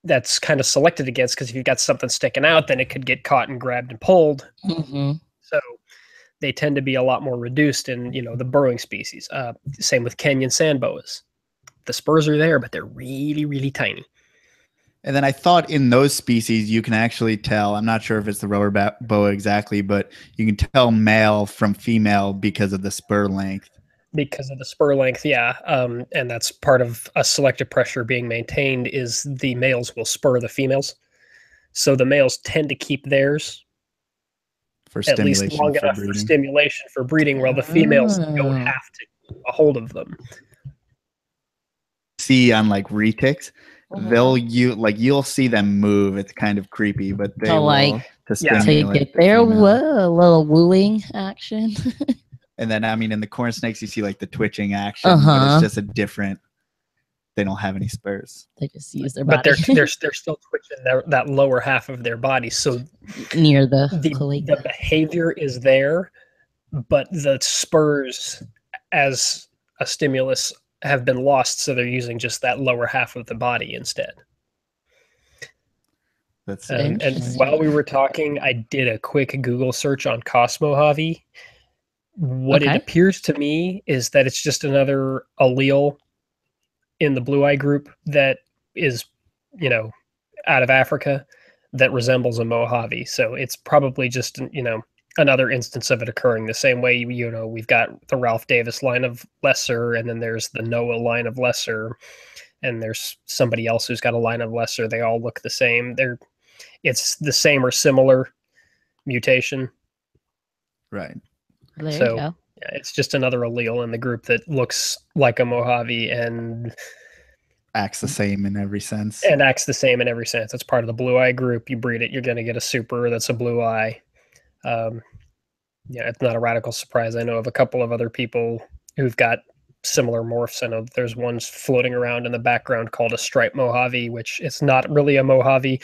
that's kind of selected against, because if you've got something sticking out, then it could get caught and grabbed and pulled. So they tend to be a lot more reduced in, the burrowing species. Same with Kenyan sand boas. The spurs are there, but they're really, really tiny. And then I thought in those species, you can actually tell, I'm not sure if it's the rubber boa exactly, but you can tell male from female because of the spur length. Because of the spur length, yeah. And that's part of a selective pressure being maintained, is the males will spur the females. So the males tend to keep theirs for at least long enough for stimulation for breeding, while the females don't have to keep a hold of them. See on like retics, you'll see them move. It's kind of creepy, but they will to take it there. Whoa, a little wooing action. And then in the corn snakes you see like the twitching action, but it's just a different. They don't have any spurs. They just use their body. But they're still twitching that lower half of their body. So near the behavior is there, but the spurs as a stimulus have been lost, so they're using just that lower half of the body instead. That's and while we were talking, I did a quick Google search on Cosmojave. What it appears to me is that it's just another allele in the blue eye group that is, out of Africa, that resembles a Mojave. So it's probably just, another instance of it occurring the same way. We've got the Ralph Davis line of lesser, and then there's the Noah line of lesser, and there's somebody else who's got a line of lesser. They all look the same. It's the same or similar mutation. Right. There you go. Yeah, it's just another allele in the group that looks like a Mojave and acts the same in every sense. It's part of the blue eye group. You breed it, you're going to get a super that's a blue eye. It's not a radical surprise. I know of a couple of other people who've got similar morphs. I know there's ones floating around in the background called a striped Mojave, which it's not really a Mojave,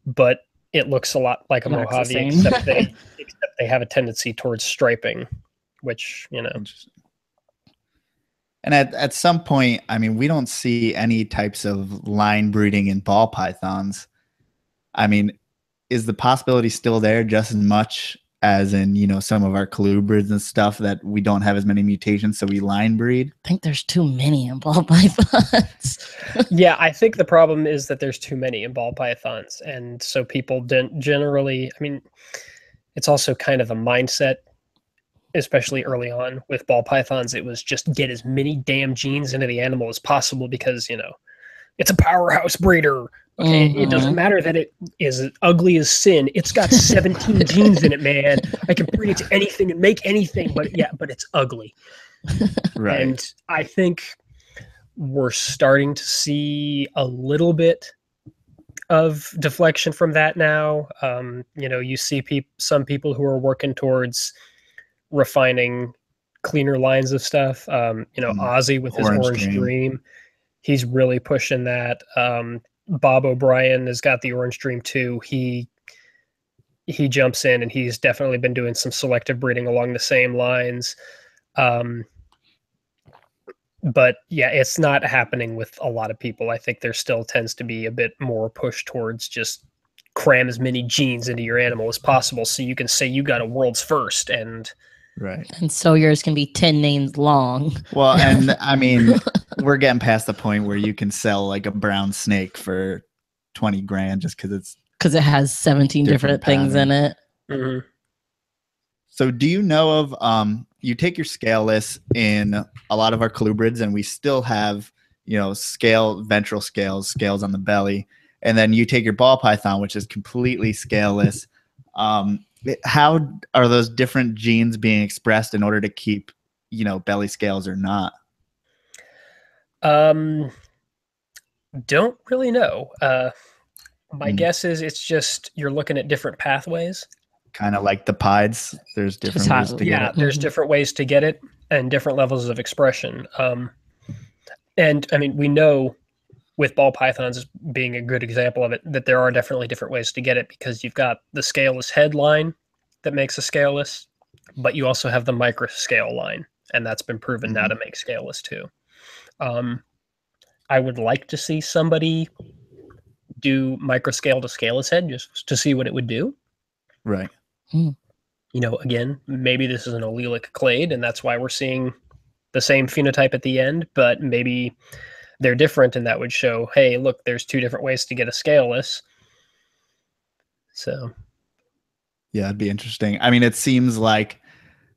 but it looks a lot like a Mojave, except they have a tendency towards striping, which, And at some point, we don't see any types of line breeding in ball pythons. Is the possibility still there just as much as in, some of our colubrids and stuff, that we don't have as many mutations, so we line breed? I think there's too many in ball pythons. Yeah, I think the problem is that there's too many in ball pythons. And so people generally, it's also kind of a mindset, especially early on with ball pythons. It was just get as many damn genes into the animal as possible because, it's a powerhouse breeder. Okay, It doesn't matter that it is ugly as sin. It's got 17 genes in it, man. I can breed it to anything and make anything, but it's ugly. Right. And I think we're starting to see a little bit of deflection from that now. You see some people who are working towards refining cleaner lines of stuff. Ozzy with his Orange Dream. He's really pushing that. Bob O'Brien has got the Orange Dream too. He jumps in, and he's definitely been doing some selective breeding along the same lines. But yeah, it's not happening with a lot of people. I think there still tends to be a bit more push towards just cram as many genes into your animal as possible so you can say you got a world's first. And right. And so yours can be 10 names long. Well, and we're getting past the point where you can sell like a brown snake for 20 grand just because it has 17 different things in it. Mm-hmm. So do you know of you take your scaleless in a lot of our colubrids, and we still have, you know, ventral scales on the belly. And then you take your ball python, which is completely scaleless. How are those different genes being expressed in order to keep, you know, belly scales or not? Don't really know. My guess is it's just you're looking at different pathways. Kind of like the pieds. There's different ways to get it. There's different ways to get it and different levels of expression. And I mean, we know with ball pythons being a good example of it, that there are definitely different ways to get it, because you've got the scaleless head line that makes a scaleless, but you also have the microscale line, and that's been proven now to make scaleless too. I would like to see somebody do microscale to scaleless head just to see what it would do. Right. You know, again, maybe this is an allelic clade, and that's why we're seeing the same phenotype at the end, but maybe they're different, and that would show, hey, look, there's two different ways to get a scaleless. So, yeah, it'd be interesting. I mean, it seems like,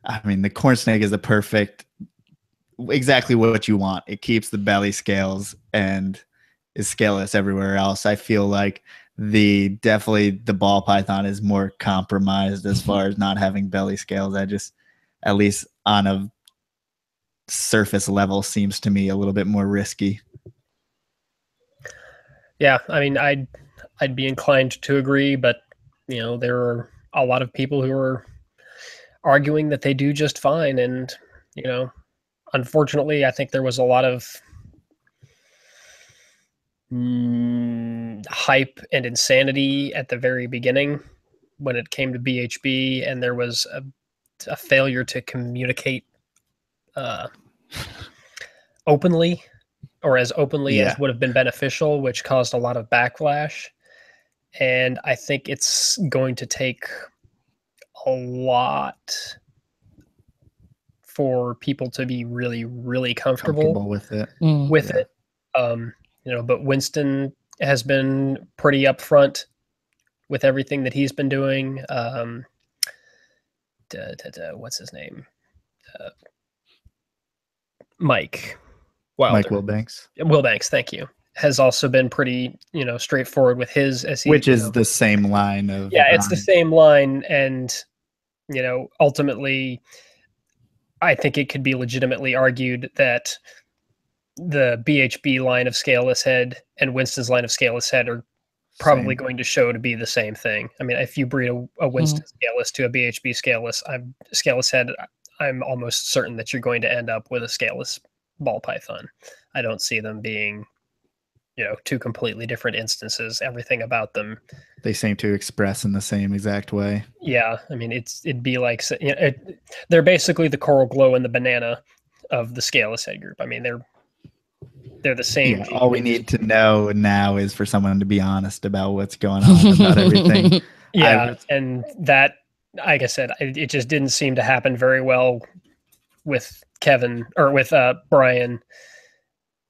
I mean, the corn snake is exactly what you want. It keeps the belly scales and is scaleless everywhere else. I feel like definitely the ball python is more compromised as far as not having belly scales. At least on a surface level, seems to me a little bit more risky. Yeah, I mean, I'd be inclined to agree, but you know, there are a lot of people who are arguing that they do just fine, and you know, unfortunately, I think there was a lot of hype and insanity at the very beginning when it came to BHB, and there was a failure to communicate openly, or as openly as would have been beneficial, which caused a lot of backlash. And I think it's going to take a lot for people to be really, really comfortable with it. You know, but Winston has been pretty upfront with everything that he's been doing. What's his name? Mike Wilder. Mike Wilbanks. Wilbanks, thank you. Has also been pretty, you know, straightforward with his, which is the same line of. Yeah, it's the same line, and you know, ultimately, I think it could be legitimately argued that the BHB line of scaleless head and Winston's line of scaleless head are probably going to show to be the same thing. I mean, if you breed a Winston scaleless to a BHB scaleless head, I'm almost certain that you're going to end up with a scaleless ball python. I don't see them being, you know, two completely different instances. Everything about them, they seem to express in the same exact way. Yeah, I mean, it'd be like, you know, they're basically the coral glow and the banana of the scaleless head group. I mean, they're the same. Yeah, all we need to know now is for someone to be honest about what's going on, about everything. Yeah, and that, like I said, it just didn't seem to happen very well with Kevin, or with Brian,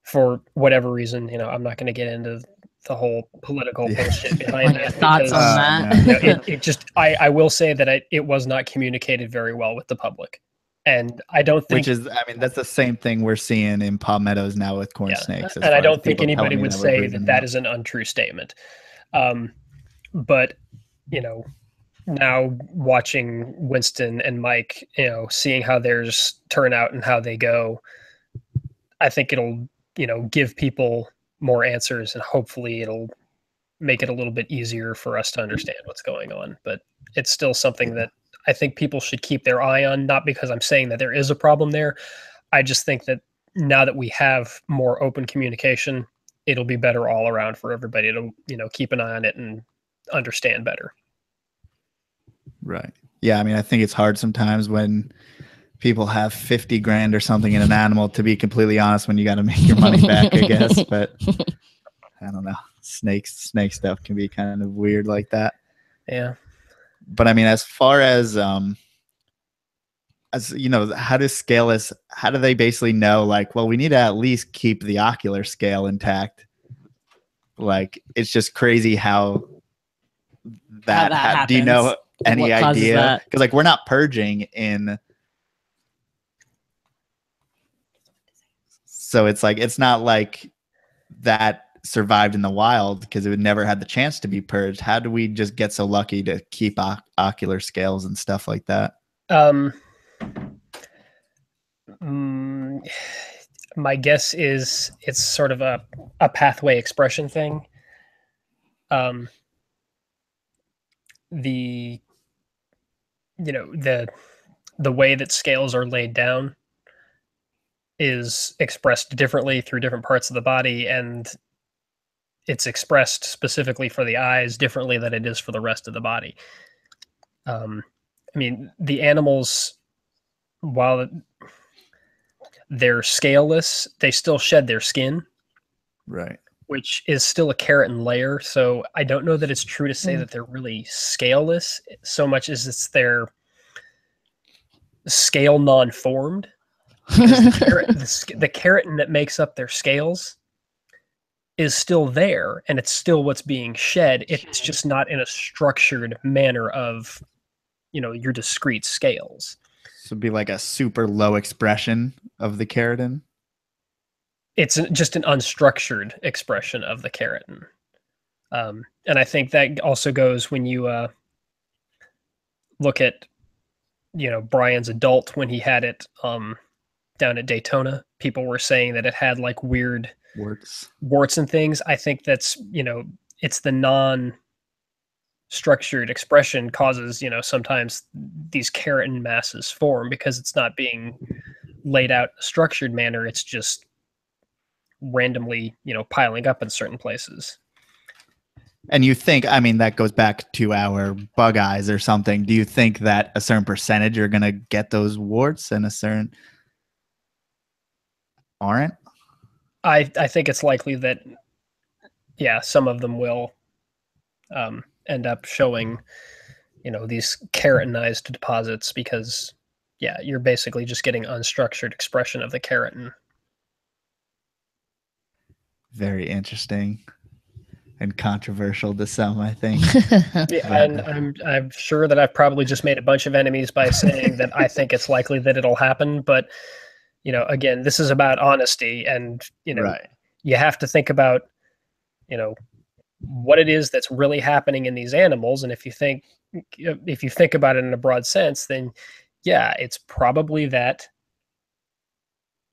for whatever reason. You know, I'm not going to get into the whole political bullshit behind that. Thoughts on that? You know, it just, I will say that it was not communicated very well with the public. And I don't think, which is, I mean, that's the same thing we're seeing in palmettos now with corn snakes. And I don't think anybody would say that is an untrue statement. But, you know, now watching Winston and Mike, you know, seeing how theirs turn out and how they go, I think it'll, you know, give people more answers, and hopefully it'll make it a little bit easier for us to understand what's going on. But it's still something that I think people should keep their eye on, not because I'm saying that there is a problem there. I just think that now that we have more open communication, it'll be better all around for everybody to, you know, keep an eye on it and understand better. Right. Yeah. I mean, I think it's hard sometimes when people have 50 grand or something in an animal, to be completely honest, when you got to make your money back, I guess. But I don't know. Snake stuff can be kind of weird like that. Yeah. But I mean, as far as you know, how do they basically know, like, well, we need to at least keep the ocular scale intact? Like, it's just crazy how that do you know any idea? Because like, we're not purging in So it's like, it's not like that survived in the wild because it would never had the chance to be purged. How do we just get so lucky to keep ocular scales and stuff like that? My guess is it's sort of a pathway expression thing. The way that scales are laid down is expressed differently through different parts of the body, and it's expressed specifically for the eyes differently than it is for the rest of the body. I mean, the animals, while they're scaleless, they still shed their skin. Right. Which is still a keratin layer. So I don't know that it's true to say that they're really scaleless so much as it's their scale non-formed. The keratin that makes up their scales is still there, and it's still what's being shed. It's just not in a structured manner of, your discrete scales. So it'd be like a super low expression of the keratin. It's just an unstructured expression of the keratin. And I think that also goes when you look at, Brian's adult, when he had it down at Daytona, people were saying that it had like weird warts and things. I think that's, it's the non-structured expression causes, sometimes these keratin masses form because it's not being laid out in a structured manner. It's just randomly, piling up in certain places. And you think, I mean, that goes back to our bug eyes or something. Do you think that a certain percentage are going to get those warts and a certain aren't? I think it's likely that, some of them will end up showing, these keratinized deposits because, you're basically just getting unstructured expression of the keratin. Very interesting and controversial to some, I think. And I'm sure that I've probably just made a bunch of enemies by saying that I think it's likely that it'll happen. But, again, this is about honesty, and, right. You have to think about, what it is that's really happening in these animals. And if you think about it in a broad sense, then it's probably that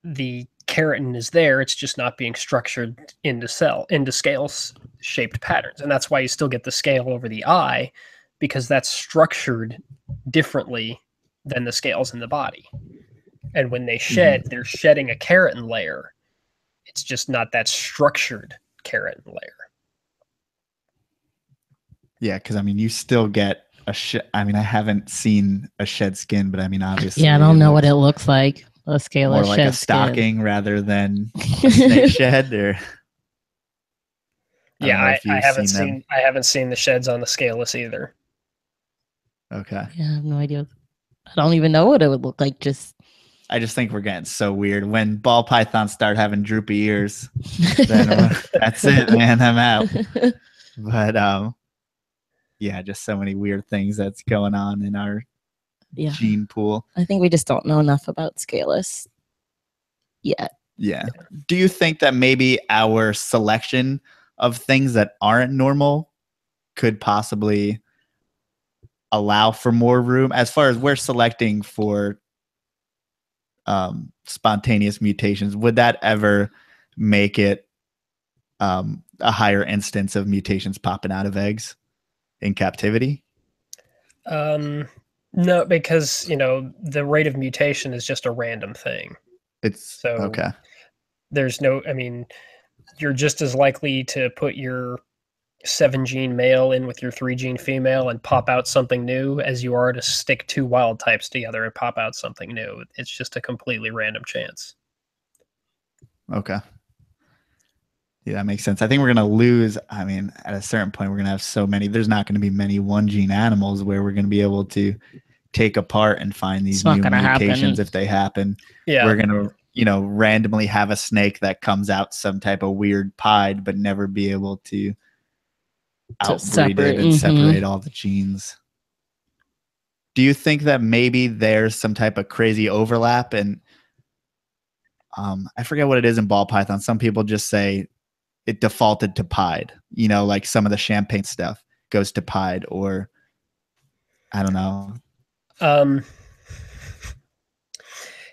the keratin is there. It's just not being structured into scales shaped patterns. And that's why you still get the scale over the eye, because that's structured differently than the scales in the body. And when they shed, they're shedding a keratin layer. It's just not that structured keratin layer. Yeah, because I mean, you still get a I mean, I haven't seen a shed skin, but I mean, obviously. Yeah, I don't know what it looks like. A scaleless more like shed a stocking skin. rather than a snake shed, or I haven't seen the sheds on the scaleless either. Okay. Yeah, I have no idea. I don't even know what it would look like. I just think we're getting so weird. When ball pythons start having droopy ears, then that's it, man. I'm out. But just so many weird things that's going on in our gene pool. I think we just don't know enough about scaleless yet. Yeah. Do you think that maybe our selection of things that aren't normal could possibly allow for more room, as far as we're selecting for spontaneous mutations? Would that ever make it a higher instance of mutations popping out of eggs in captivity? No, because the rate of mutation is just a random thing. Okay. There's you're just as likely to put your 7-gene male in with your 3-gene female and pop out something new as you are to stick 2 wild types together and pop out something new. It's just a completely random chance. Okay. Yeah, that makes sense. I think we're going to lose. I mean, at a certain point, we're going to have so many. There's not going to be many 1-gene animals where we're going to be able to take apart and find these new mutations if they happen. Yeah. We're going to, randomly have a snake that comes out some type of weird pied, but never be able to outbreed it and separate all the genes. Do you think that maybe there's some type of crazy overlap? And I forget what it is in ball python. Some people just say it defaulted to pied, you know, like some of the champagne stuff goes to pied, or I don't know.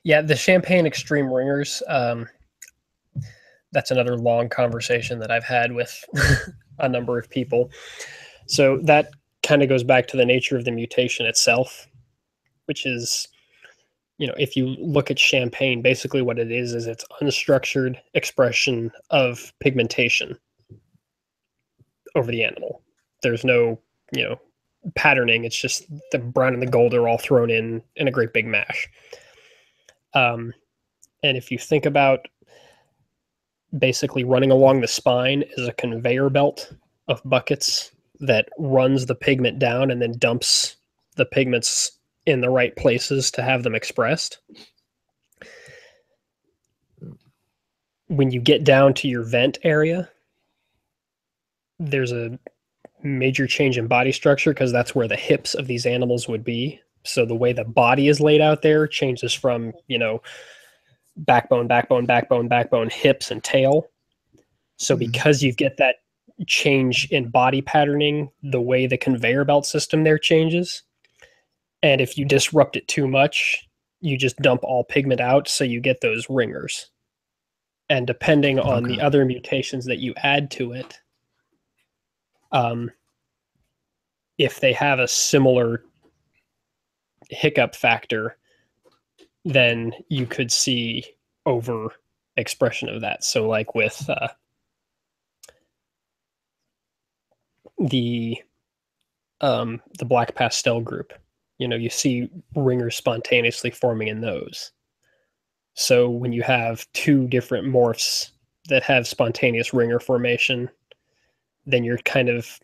Yeah, the champagne extreme ringers, that's another long conversation that I've had with a number of people. So that kind of goes back to the nature of the mutation itself, which is, you know, if you look at champagne, basically what it is it's unstructured expression of pigmentation over the animal. There's no, you know, patterning. It's just the brown and the gold are all thrown in a great big mash. And if you think about basically running along the spine is a conveyor belt of buckets that runs the pigment down and then dumps the pigments in the right places to have them expressed. When you get down to your vent area, there's a major change in body structure because that's where the hips of these animals would be. So the way the body is laid out there changes from, you know, backbone, backbone, backbone, backbone, hips, and tail. So because you get that change in body patterning, the way the conveyor belt system there changes. And if you disrupt it too much, you just dump all pigment out, so you get those ringers. And depending on the other mutations that you add to it, if they have a similar hiccup factor, then you could see over expression of that. So like with the black pastel group, you know, you see ringers spontaneously forming in those. So when you have two different morphs that have spontaneous ringer formation, then you're kind of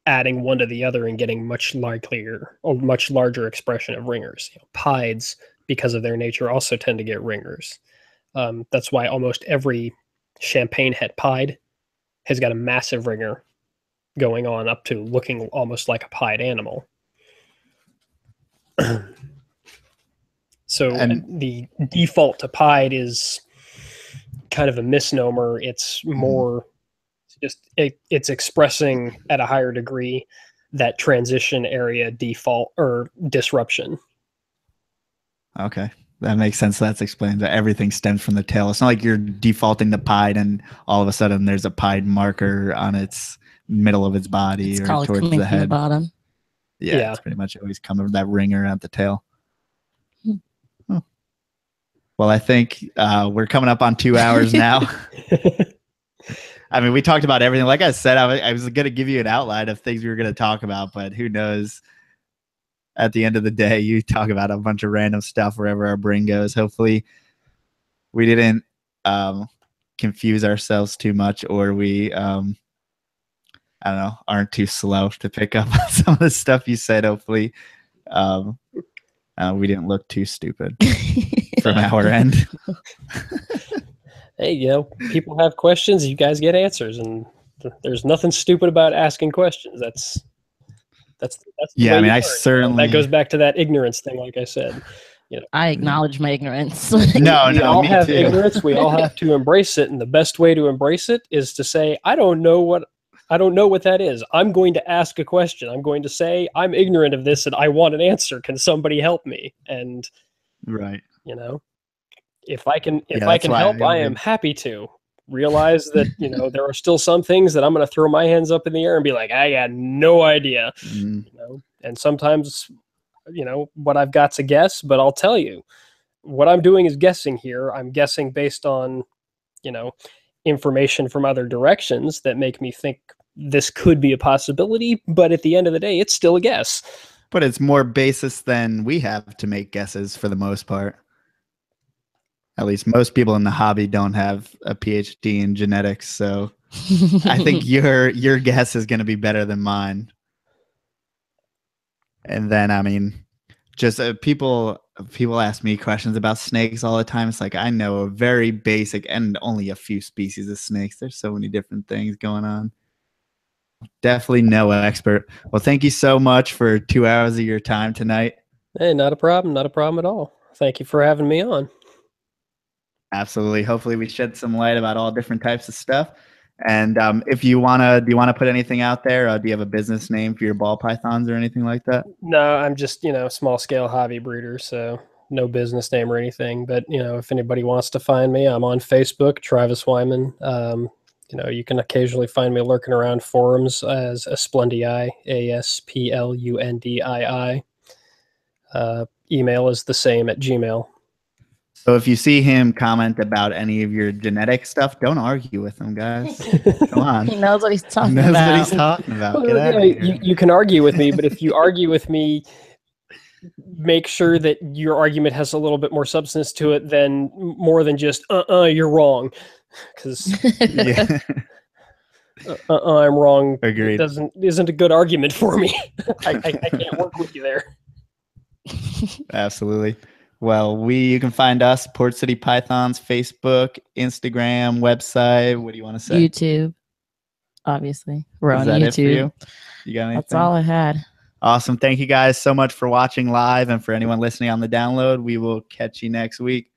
adding one to the other and getting much larger expression of ringers. You know, pieds, because of their nature, also tend to get ringers. That's why almost every champagne het pied has got a massive ringer going on up to looking almost like a pied animal. So the default to pied is kind of a misnomer. It's more just it's expressing at a higher degree that transition area default or disruption. Okay, that makes sense. That's explained that everything stems from the tail. It's not like you're defaulting to pied and all of a sudden there's a pied marker on its middle of its body it's or towards the head. The bottom. Yeah, it's pretty much always come from that ringer at the tail. Oh. Well, I think we're coming up on 2 hours now. I mean, we talked about everything. Like I said, I was going to give you an outline of things we were going to talk about, but who knows? At the end of the day, you talk about a bunch of random stuff wherever our brain goes. Hopefully, we didn't confuse ourselves too much, or we, I don't know, aren't too slow to pick up on some of the stuff you said. Hopefully, we didn't look too stupid from our end. Hey, you know, people have questions, you guys get answers, and there's nothing stupid about asking questions. That's yeah. I mean, I certainly that goes back to that ignorance thing. Like I said, you know, I acknowledge my ignorance. we all have ignorance. We all have to embrace it, and the best way to embrace it is to say, I don't know what that is. I'm going to ask a question. I'm going to say, I'm ignorant of this and I want an answer. Can somebody help me? And right, you know, if I can help, I am happy to. Realize that, you know, there are still some things that I'm going to throw my hands up in the air and be like, I got no idea. You know, and sometimes, you know, what I've got's a guess, but I'll tell you, what I'm doing is guessing here. I'm guessing based on, you know, information from other directions that make me think this could be a possibility, but at the end of the day, it's still a guess. But it's more basis than we have to make guesses for the most part. At least most people in the hobby don't have a PhD in genetics, so I think your guess is going to be better than mine. And then, I mean, just people ask me questions about snakes all the time. It's like, I know a very basic and only a few species of snakes. There's so many different things going on. Definitely no expert. Well, thank you so much for 2 hours of your time tonight. Hey, not a problem. Not a problem at all. Thank you for having me on. Absolutely. Hopefully we shed some light about all different types of stuff. And if you do you want to put anything out there? Do you have a business name for your ball pythons or anything like that? No, I'm just, small scale hobby breeder. So no business name or anything. But, if anybody wants to find me, I'm on Facebook, Travis Wyman. You can occasionally find me lurking around forums as Asplundii, ASPLUNDII. Email is the same at Gmail. So if you see him comment about any of your genetic stuff, don't argue with him, guys. Come on. He knows what he's talking about. He knows what he's talking about. Get out of here. You can argue with me, but if you argue with me, make sure that your argument has a little bit more substance to it than more than just you're wrong. Because I'm wrong. Agreed. Isn't a good argument for me. I can't work with you there. Absolutely. Well, you can find us, Port City Pythons, Facebook, Instagram, website. What do you want to say? YouTube, obviously. We're on YouTube. It for you? You got anything? That's all I had. Awesome. Thank you guys so much for watching live, and for anyone listening on the download, we will catch you next week.